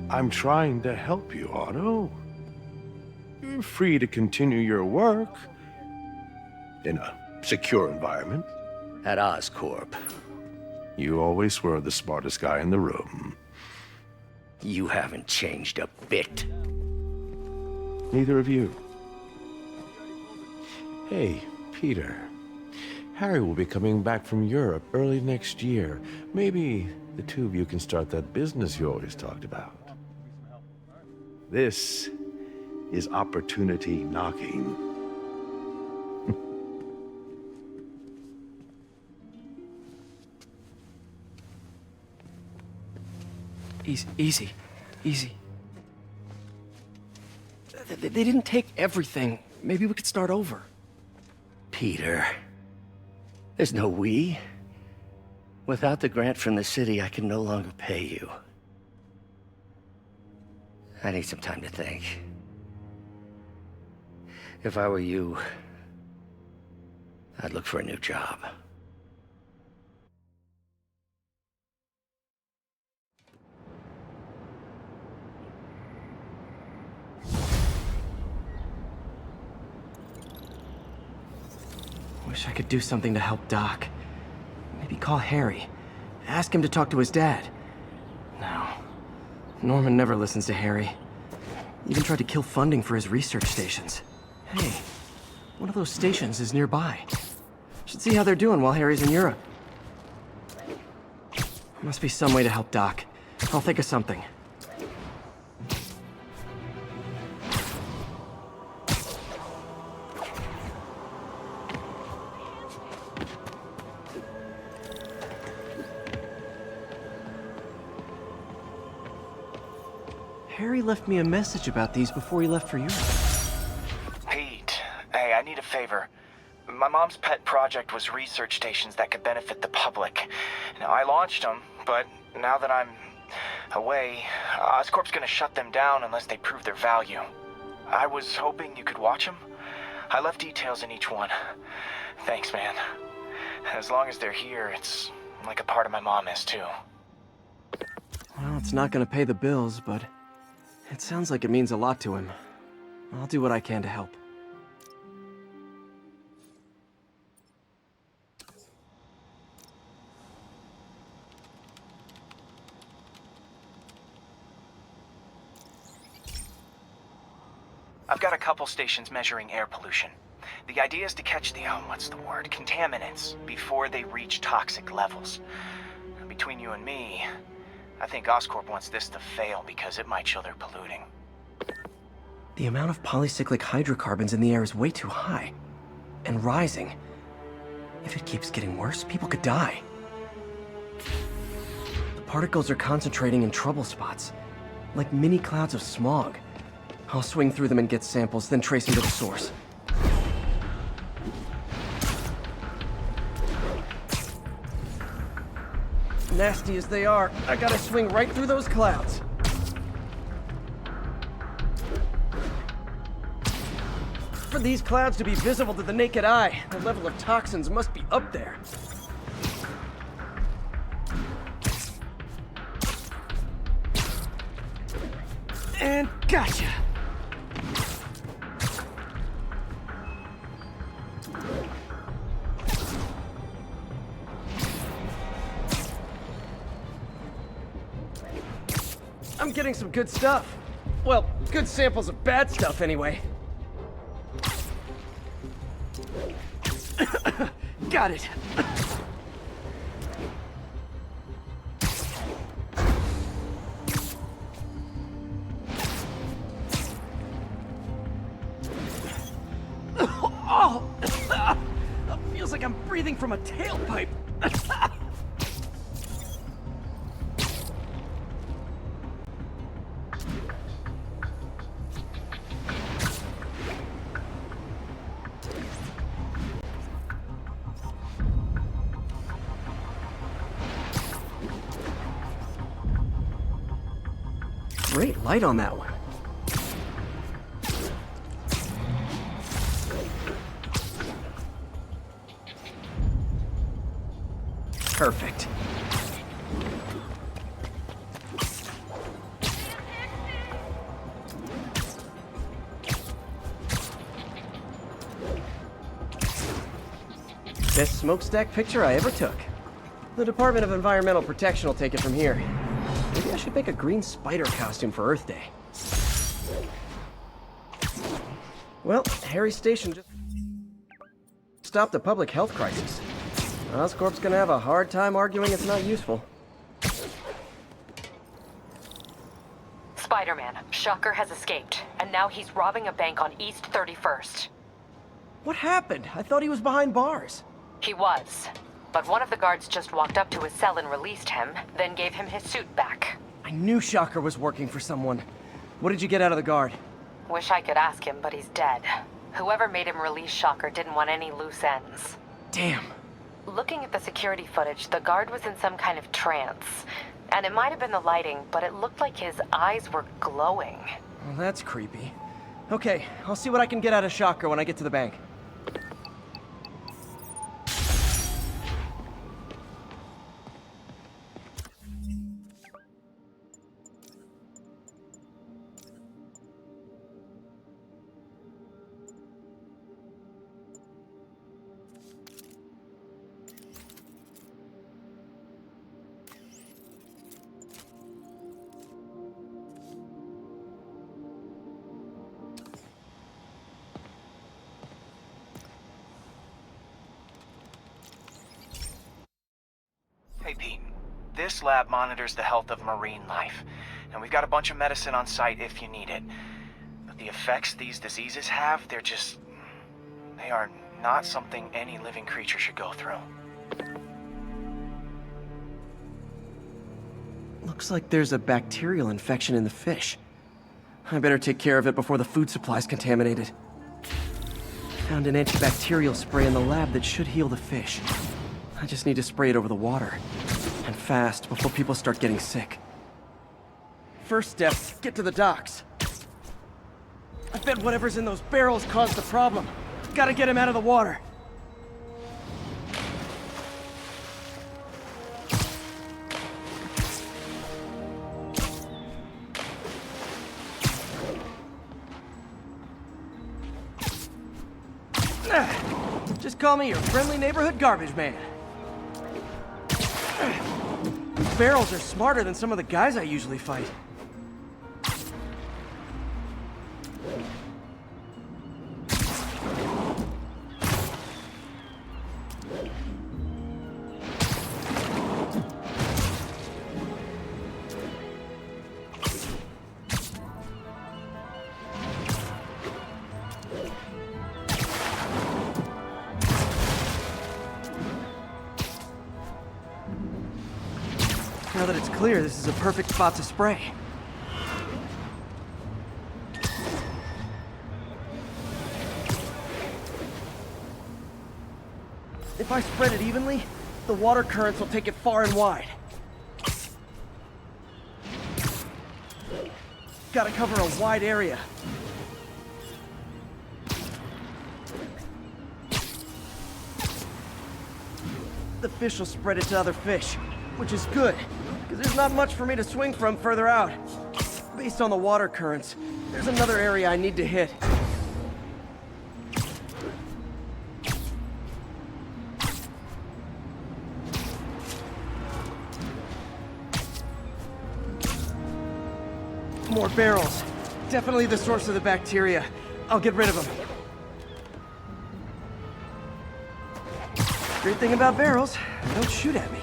I'm trying to help you, Otto. You're free to continue your work in a secure environment. At Oscorp. You always were the smartest guy in the room. You haven't changed a bit. Neither of you. Hey, Peter. Harry will be coming back from Europe early next year. Maybe the two of you can start that business you always talked about. This is opportunity knocking. Easy. They didn't take everything. Maybe we could start over. Peter, there's no we. Without the grant from the city, I can no longer pay you. I need some time to think. If I were you, I'd look for a new job. Wish I could do something to help Doc. Maybe call Harry. Ask him to talk to his dad. No. Norman never listens to Harry. Even tried to kill funding for his research stations. Hey, one of those stations is nearby. Should see how they're doing while Harry's in Europe. Must be some way to help Doc. I'll think of something. Harry left me a message about these before he left for Europe. Pete, hey, I need a favor. My mom's pet project was research stations that could benefit the public. Now, I launched them, but now that I'm away, Oscorp's gonna shut them down unless they prove their value. I was hoping you could watch them. I left details in each one. Thanks, man. As long as they're here, it's like a part of my mom is, too. Well, it's not gonna pay the bills, but it sounds like it means a lot to him. I'll do what I can to help. I've got a couple stations measuring air pollution. The idea is to catch the, contaminants before they reach toxic levels. Between you and me, I think Oscorp wants this to fail because it might show they're polluting. The amount of polycyclic hydrocarbons in the air is way too high. And rising. If it keeps getting worse, people could die. The particles are concentrating in trouble spots, like mini clouds of smog. I'll swing through them and get samples, then trace them to the source. Nasty as they are, I gotta swing right through those clouds. For these clouds to be visible to the naked eye, the level of toxins must be up there. And gotcha! I'm getting some good stuff. Well, good samples of bad stuff anyway. Got it. Oh! Feels like I'm breathing from a tailpipe. Great light on that one. Perfect. Best smokestack picture I ever took. The Department of Environmental Protection will take it from here. Maybe I should make a green spider costume for Earth Day. Well, Harry's station just stopped a public health crisis. Oscorp's gonna have a hard time arguing it's not useful. Spider-Man, Shocker has escaped, and now he's robbing a bank on East 31st. What happened? I thought he was behind bars. He was. But one of the guards just walked up to his cell and released him, then gave him his suit back. I knew Shocker was working for someone. What did you get out of the guard? Wish I could ask him, but he's dead. Whoever made him release Shocker didn't want any loose ends. Damn. Looking at the security footage, the guard was in some kind of trance. And it might have been the lighting, but it looked like his eyes were glowing. Well, that's creepy. Okay, I'll see what I can get out of Shocker when I get to the bank. Hey, Pete. This lab monitors the health of marine life, and we've got a bunch of medicine on site if you need it. But the effects these diseases have, they are not something any living creature should go through. Looks like there's a bacterial infection in the fish. I better take care of it before the food supply's contaminated. Found an antibacterial spray in the lab that should heal the fish. I just need to spray it over the water. And fast, before people start getting sick. First step, get to the docks. I bet whatever's in those barrels caused the problem. Gotta get him out of the water. Just call me your friendly neighborhood garbage man. These barrels are smarter than some of the guys I usually fight. Now that it's clear, this is a perfect spot to spray. If I spread it evenly, the water currents will take it far and wide. Gotta cover a wide area. The fish will spread it to other fish, which is good, because there's not much for me to swing from further out. Based on the water currents, there's another area I need to hit. More barrels. Definitely the source of the bacteria. I'll get rid of them. Great thing about barrels, they don't shoot at me.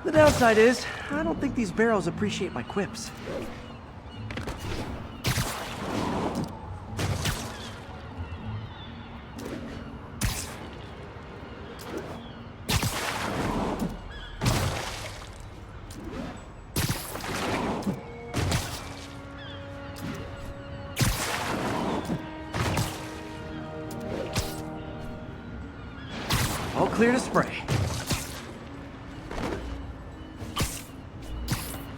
The downside is, I don't think these barrels appreciate my quips. All clear to spray.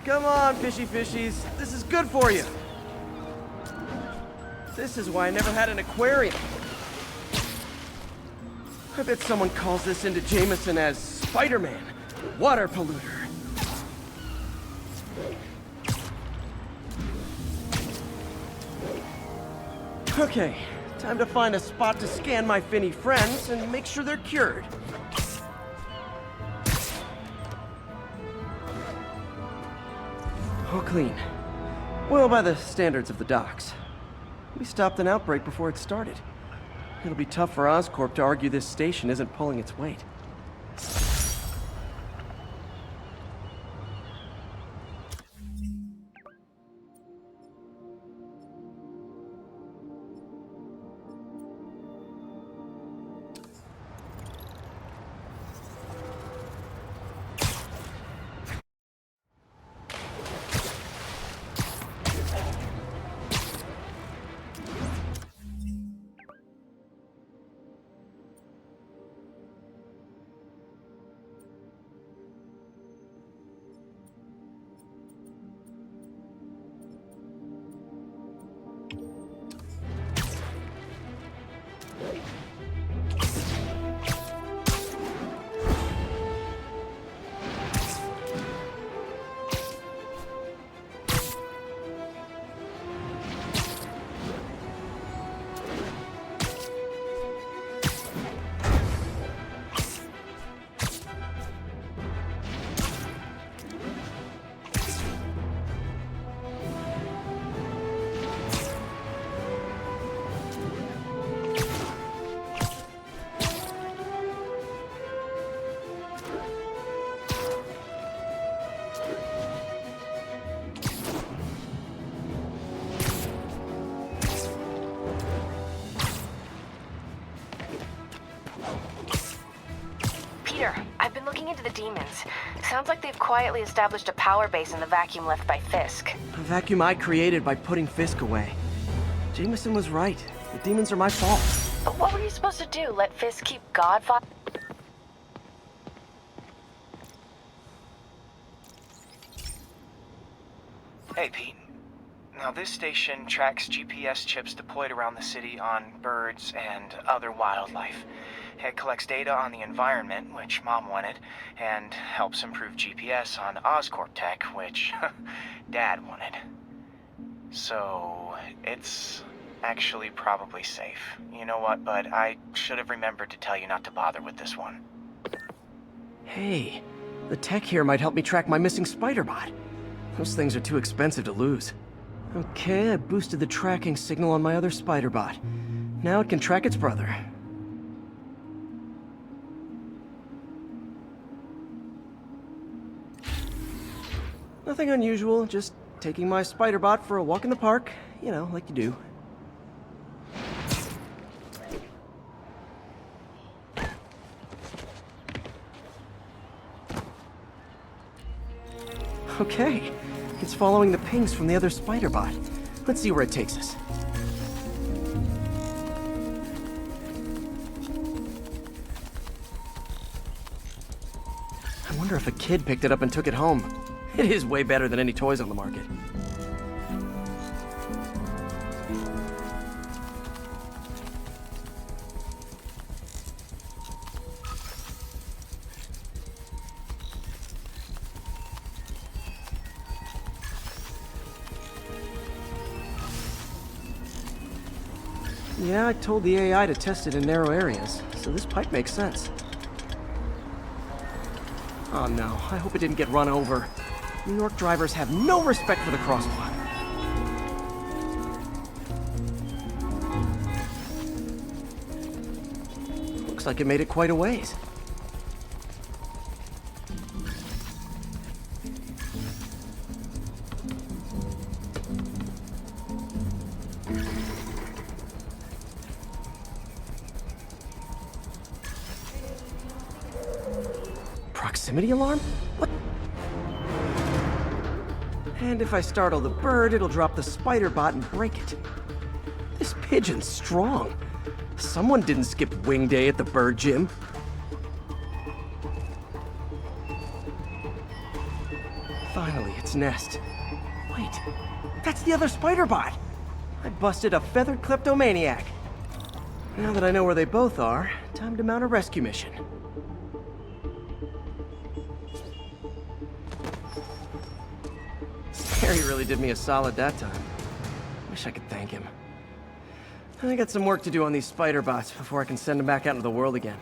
Come on, fishy fishies. This is good for you. This is why I never had an aquarium. I bet someone calls this into Jameson as Spider-Man, water polluter. Okay, time to find a spot to scan my finny friends and make sure they're cured. All clean. Well, by the standards of the docks. We stopped an outbreak before it started. It'll be tough for Oscorp to argue this station isn't pulling its weight. Peter, I've been looking into the demons. Sounds like they've quietly established a power base in the vacuum left by Fisk. A vacuum I created by putting Fisk away. Jameson was right. The demons are my fault. But what were you supposed to do? Let Fisk keep Godfather? Hey, Pete. Now, this station tracks GPS chips deployed around the city on birds and other wildlife. It collects data on the environment, which Mom wanted, and helps improve GPS on Oscorp tech, which Dad wanted. So, it's actually probably safe. You know what, bud? I should have remembered to tell you not to bother with this one. Hey, the tech here might help me track my missing spider bot. Those things are too expensive to lose. Okay, I boosted the tracking signal on my other spider bot. Now it can track its brother. Nothing unusual, just taking my spider bot for a walk in the park. You know, like you do. Okay, it's following the pings from the other spider bot. Let's see where it takes us. I wonder if a kid picked it up and took it home. It is way better than any toys on the market. Yeah, I told the AI to test it in narrow areas, so this pipe makes sense. Oh no, I hope it didn't get run over. New York drivers have no respect for the crosswalk. Looks like it made it quite a ways. Proximity alarm? What? And if I startle the bird, it'll drop the spider bot and break it. This pigeon's strong. Someone didn't skip wing day at the bird gym. Finally, its nest. Wait, that's the other spider bot. I busted a feathered kleptomaniac. Now that I know where they both are, time to mount a rescue mission. Harry really did me a solid that time. Wish I could thank him. I got some work to do on these spider bots before I can send them back out into the world again.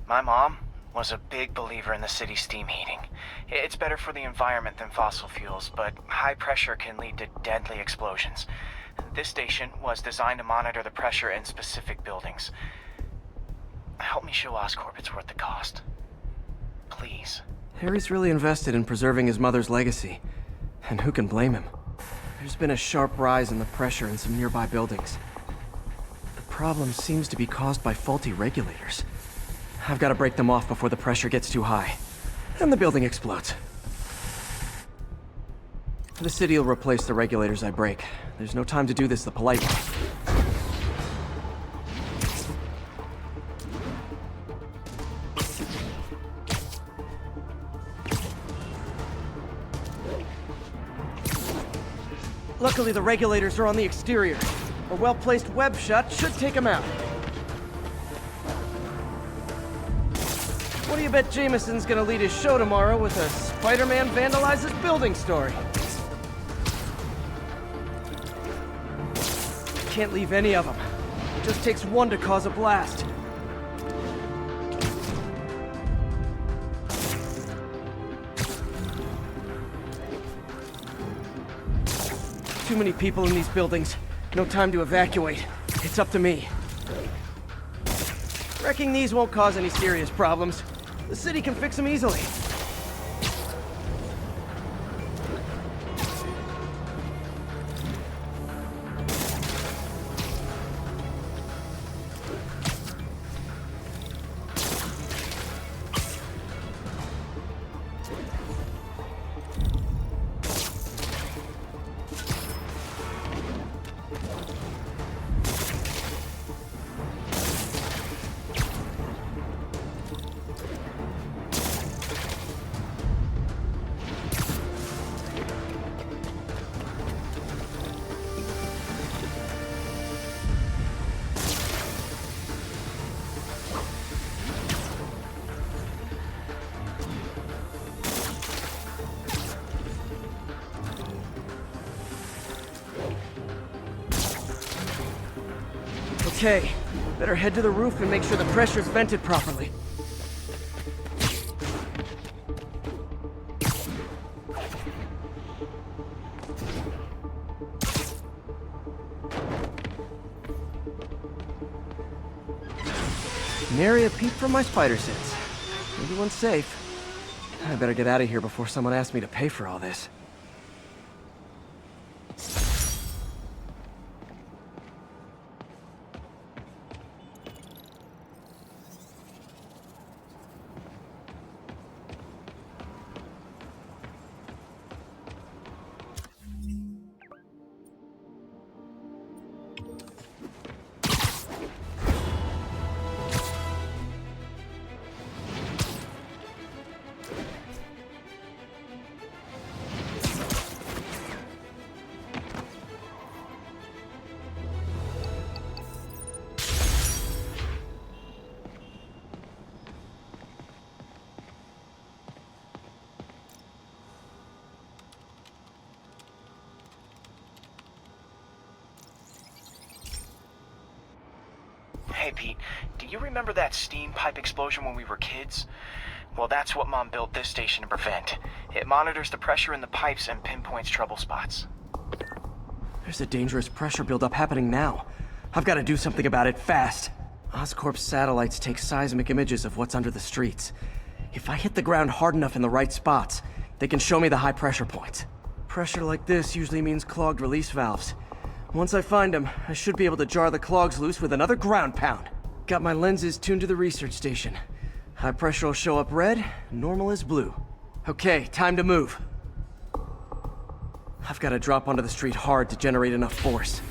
My mom was a big believer in the city's steam heating. It's better for the environment than fossil fuels, but high pressure can lead to deadly explosions. This station was designed to monitor the pressure in specific buildings. Help me show Oscorp it's worth the cost. Please. Harry's really invested in preserving his mother's legacy. And who can blame him? There's been a sharp rise in the pressure in some nearby buildings. The problem seems to be caused by faulty regulators. I've got to break them off before the pressure gets too high. And the building explodes. The city will replace the regulators I break. There's no time to do this the polite way. Luckily, the regulators are on the exterior. A well-placed web shot should take them out. What do you bet Jameson's gonna lead his show tomorrow with a Spider-Man vandalizes building story? Can't leave any of them. It just takes one to cause a blast. Too many people in these buildings. No time to evacuate. It's up to me. Wrecking these won't cause any serious problems. The city can fix them easily. Okay, better head to the roof and make sure the pressure's vented properly. Nary a peep from my spider sense. Everyone's safe. I better get out of here before someone asks me to pay for all this. Hey, Pete, do you remember that steam pipe explosion when we were kids? Well, that's what Mom built this station to prevent. It monitors the pressure in the pipes and pinpoints trouble spots. There's a dangerous pressure buildup happening now. I've got to do something about it fast. Oscorp's satellites take seismic images of what's under the streets. If I hit the ground hard enough in the right spots, they can show me the high pressure points. Pressure like this usually means clogged release valves. Once I find them, I should be able to jar the clogs loose with another ground pound. Got my lenses tuned to the research station. High pressure will show up red, normal is blue. Okay, time to move. I've got to drop onto the street hard to generate enough force.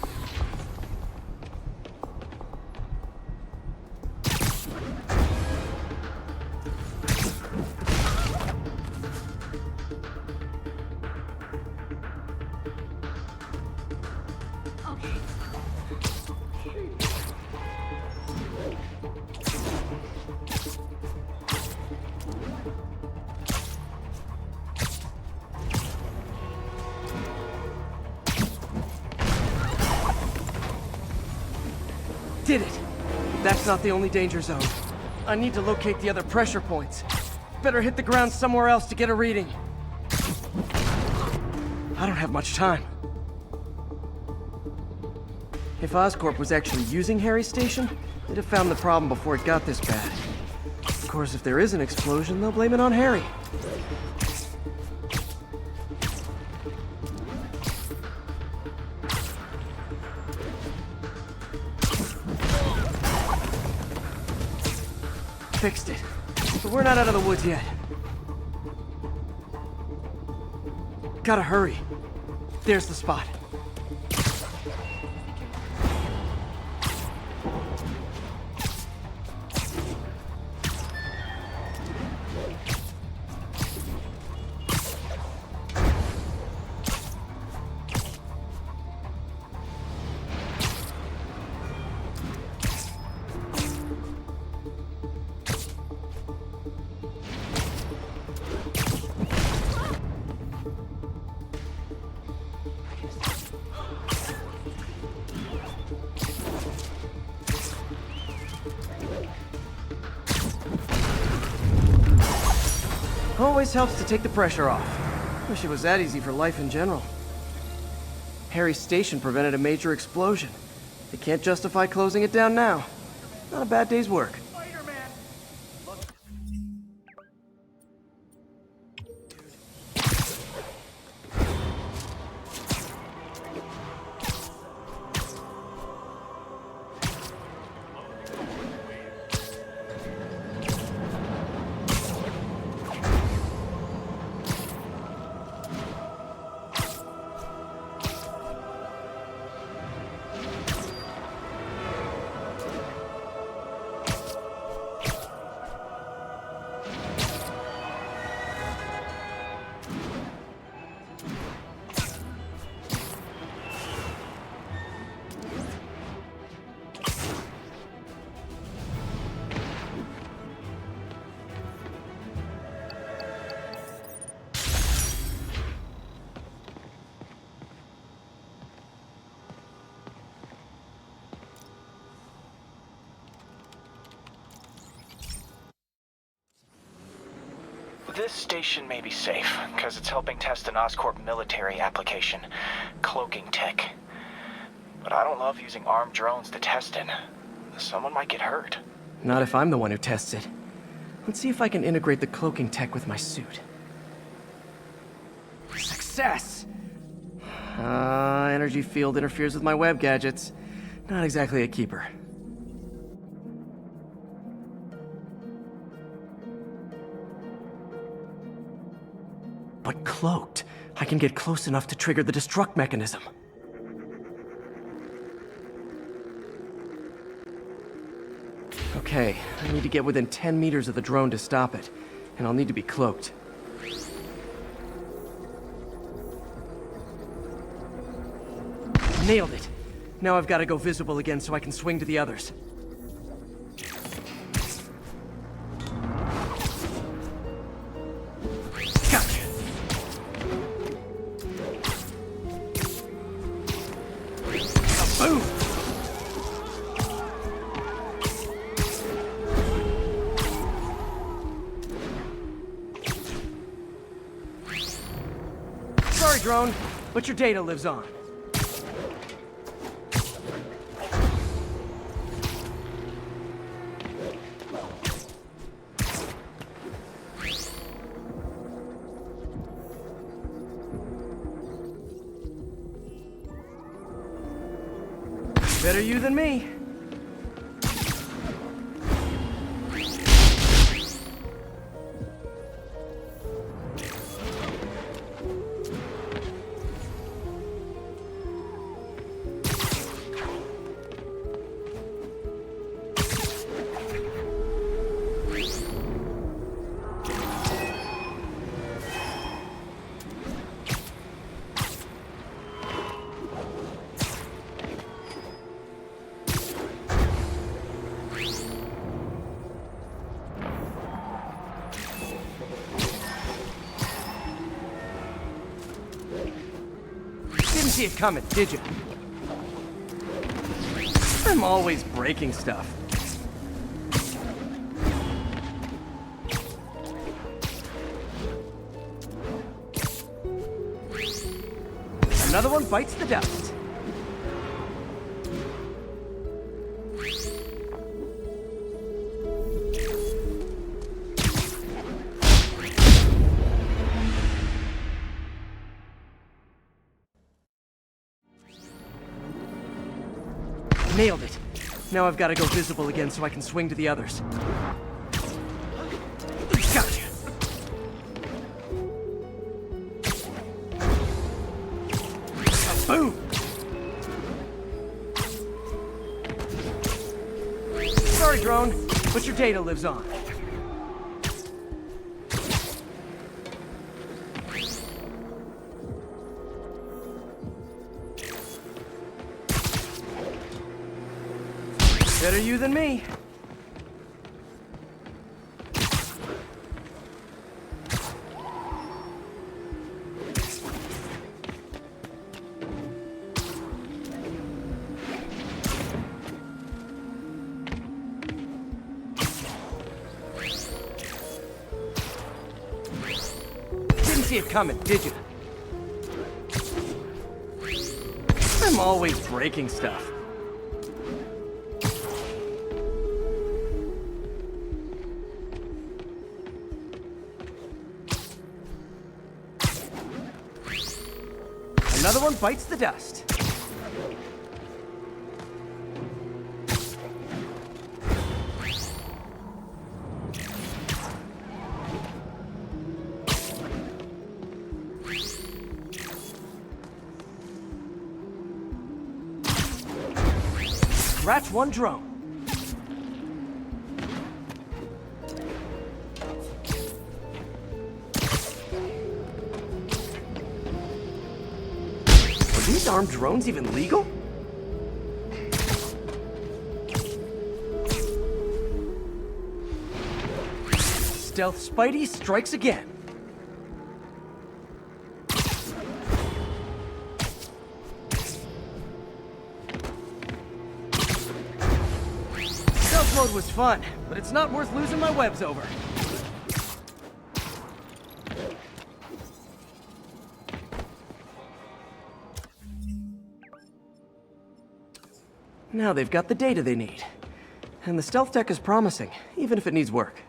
Did it! That's not the only danger zone. I need to locate the other pressure points. Better hit the ground somewhere else to get a reading. I don't have much time. If Oscorp was actually using Harry's station, they'd have found the problem before it got this bad. Of course, if there is an explosion, they'll blame it on Harry. fixed it. But we're not out of the woods yet. Gotta hurry. There's the spot. Always helps to take the pressure off. Wish it was that easy for life in general. Harry's station prevented a major explosion. They can't justify closing it down now. Not a bad day's work. This station may be safe, because it's helping test an Oscorp military application, cloaking tech. But I don't love using armed drones to test it. Someone might get hurt. Not if I'm the one who tests it. Let's see if I can integrate the cloaking tech with my suit. Success! Energy field interferes with my web gadgets. Not exactly a keeper. But cloaked, I can get close enough to trigger the destruct mechanism. Okay, I need to get within 10 meters of the drone to stop it, and I'll need to be cloaked. Nailed it! Now I've got to go visible again so I can swing to the others. Gotcha! Boom! Sorry, drone, but your data lives on. Better you than me. Didn't see it coming, did you? I'm always breaking stuff. Another one bites the dust. Nailed it. Now I've got to go visible again so I can swing to the others. Boom! Sorry, drone, but your data lives on. Better you than me. Didn't see it coming, did you? I'm always breaking stuff. Another one bites the dust. Scratch one drone. Are these armed drones even legal? Stealth Spidey strikes again. Stealth mode was fun, but it's not worth losing my webs over. Now they've got the data they need. And the stealth tech is promising, even if it needs work.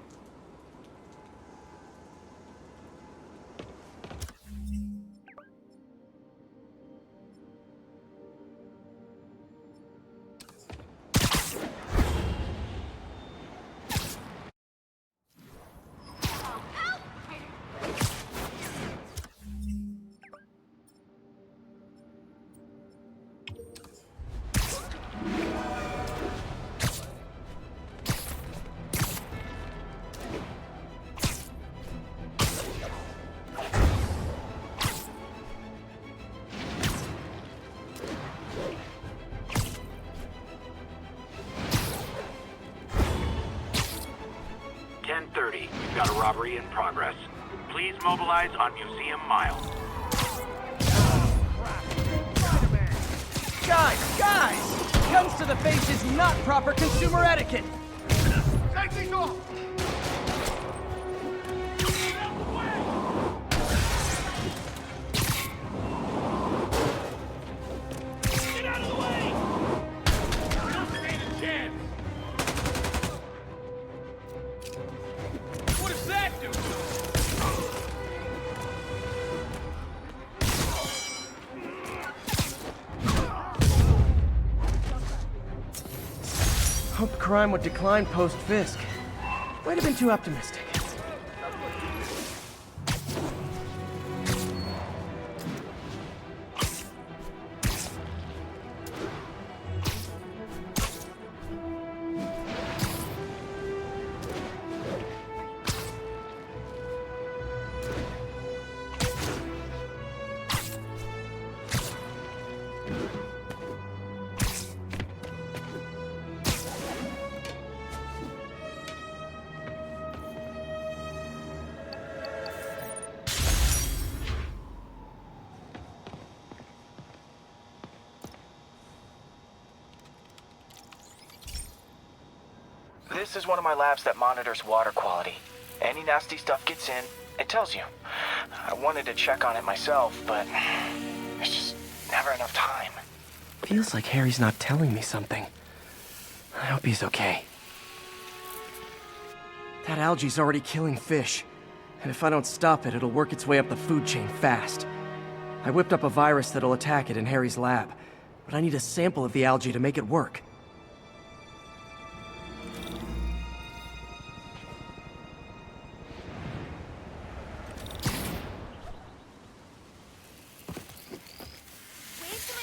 We've got a robbery in progress. Please mobilize on Museum Mile. Guys! Guns to the face is not proper consumer etiquette! Safety's off! Get out of the way! We don't stand a chance! What does that do? Hoped crime would decline post-Fisk. Might have been too optimistic. This is one of my labs that monitors water quality. Any nasty stuff gets in, it tells you. I wanted to check on it myself, but there's just never enough time. Feels like Harry's not telling me something. I hope he's okay. That algae's already killing fish. And if I don't stop it, it'll work its way up the food chain fast. I whipped up a virus that'll attack it in Harry's lab. But I need a sample of the algae to make it work. Way too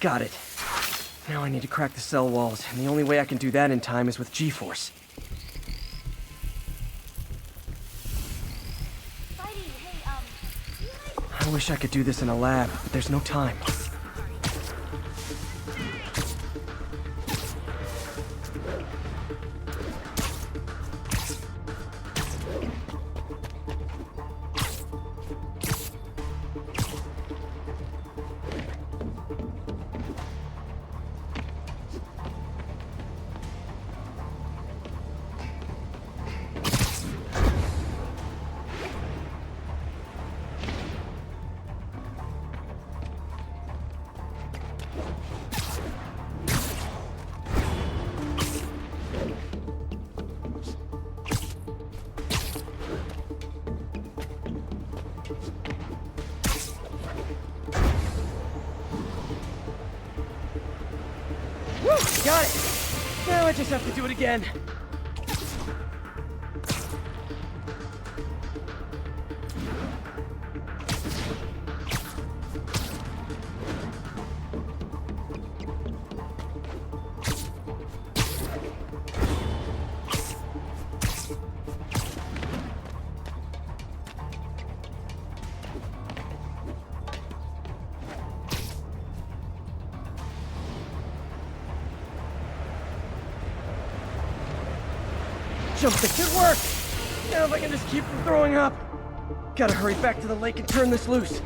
Got it. Now I need to crack the cell walls, and the only way I can do that in time is with G-force. I wish I could do this in a lab, but there's no time. Got it! Now I just have to do it again. Jump stick should work! Now if I can just keep from throwing up. Gotta hurry back to the lake and turn this loose.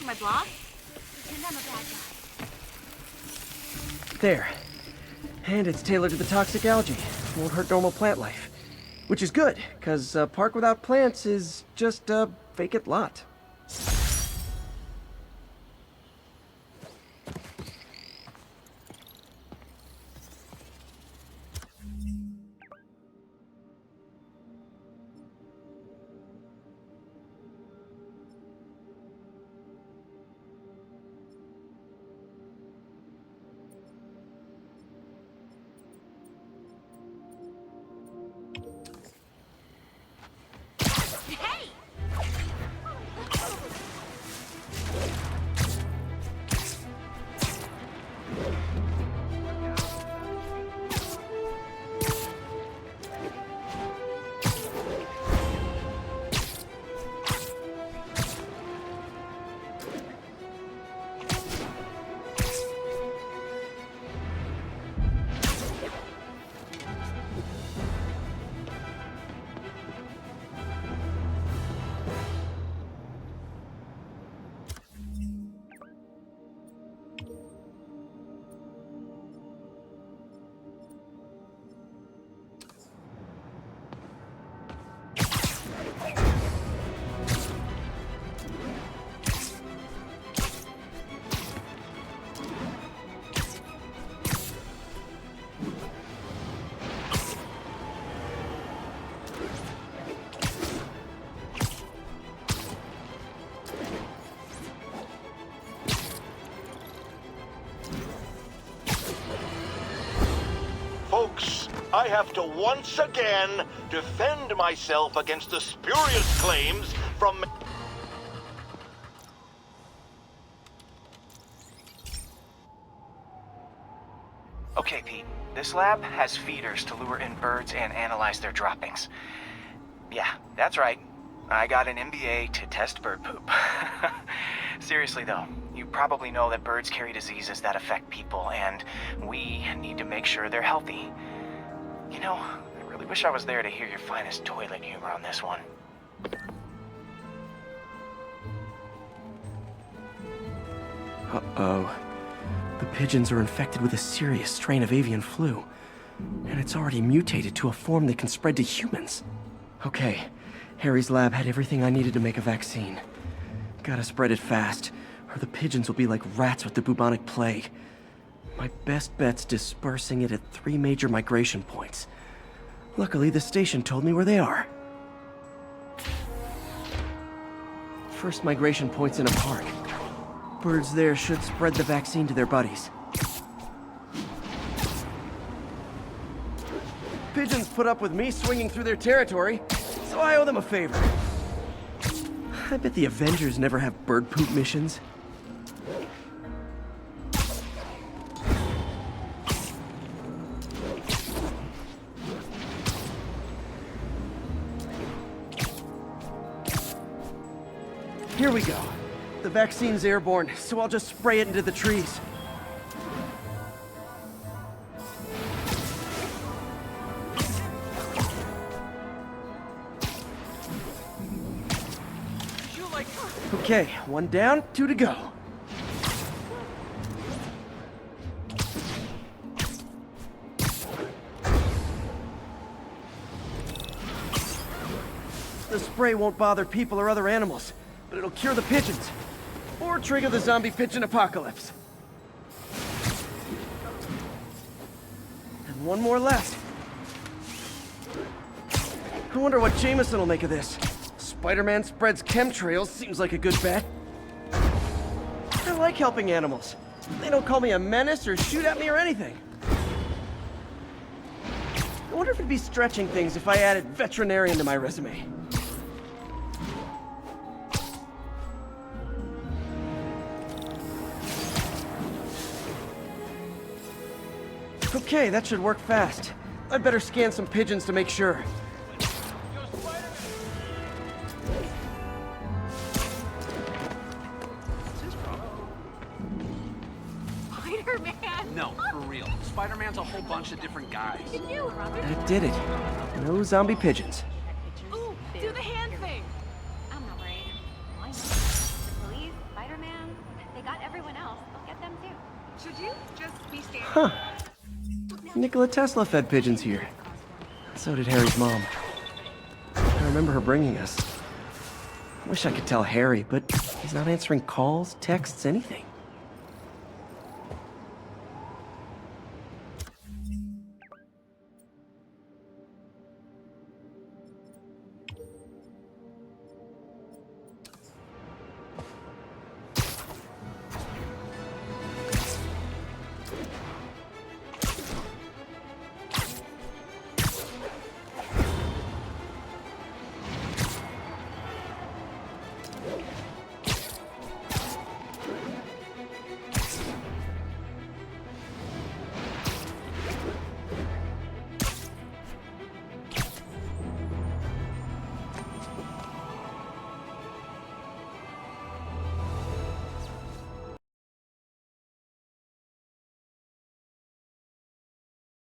My blog? Pretend I'm a bad guy. There. And it's tailored to the toxic algae. Won't hurt normal plant life. Which is good, because a park without plants is just a vacant lot. Folks, I have to once again defend myself against the spurious claims from... Okay, Pete. This lab has feeders to lure in birds and analyze their droppings. Yeah, that's right. I got an MBA to test bird poop. Seriously though, you probably know that birds carry diseases that affect people, and we need to make sure they're healthy. You know, I really wish I was there to hear your finest toilet humor on this one. Uh-oh. The pigeons are infected with a serious strain of avian flu, and it's already mutated to a form that can spread to humans. Okay, Harry's lab had everything I needed to make a vaccine. Gotta spread it fast, or the pigeons will be like rats with the bubonic plague. My best bet's dispersing it at 3 major migration points. Luckily, the station told me where they are. First migration point's in a park. Birds there should spread the vaccine to their buddies. Pigeons put up with me swinging through their territory, so I owe them a favor. I bet the Avengers never have bird poop missions. Here we go. The vaccine's airborne, so I'll just spray it into the trees. Okay, 1 down, 2 to go. The spray won't bother people or other animals, but it'll cure the pigeons. Or trigger the zombie pigeon apocalypse. And 1 more left. I wonder what Jameson will make of this. Spider-Man spreads chemtrails seems like a good bet. I like helping animals. They don't call me a menace or shoot at me or anything. I wonder if it'd be stretching things if I added veterinarian to my resume. Okay, that should work fast. I'd better scan some pigeons to make sure. Spider-Man! No, for real. Spider-Man's a whole bunch of different guys. That did it. No zombie pigeons. Ooh, do the hand thing! I'm not worried. Why not? Police, Spider-Man, they got everyone else. They'll get them too. Should you just be standing? Huh. Nikola Tesla fed pigeons here. So did Harry's mom. I remember her bringing us. I wish I could tell Harry, but he's not answering calls, texts, anything.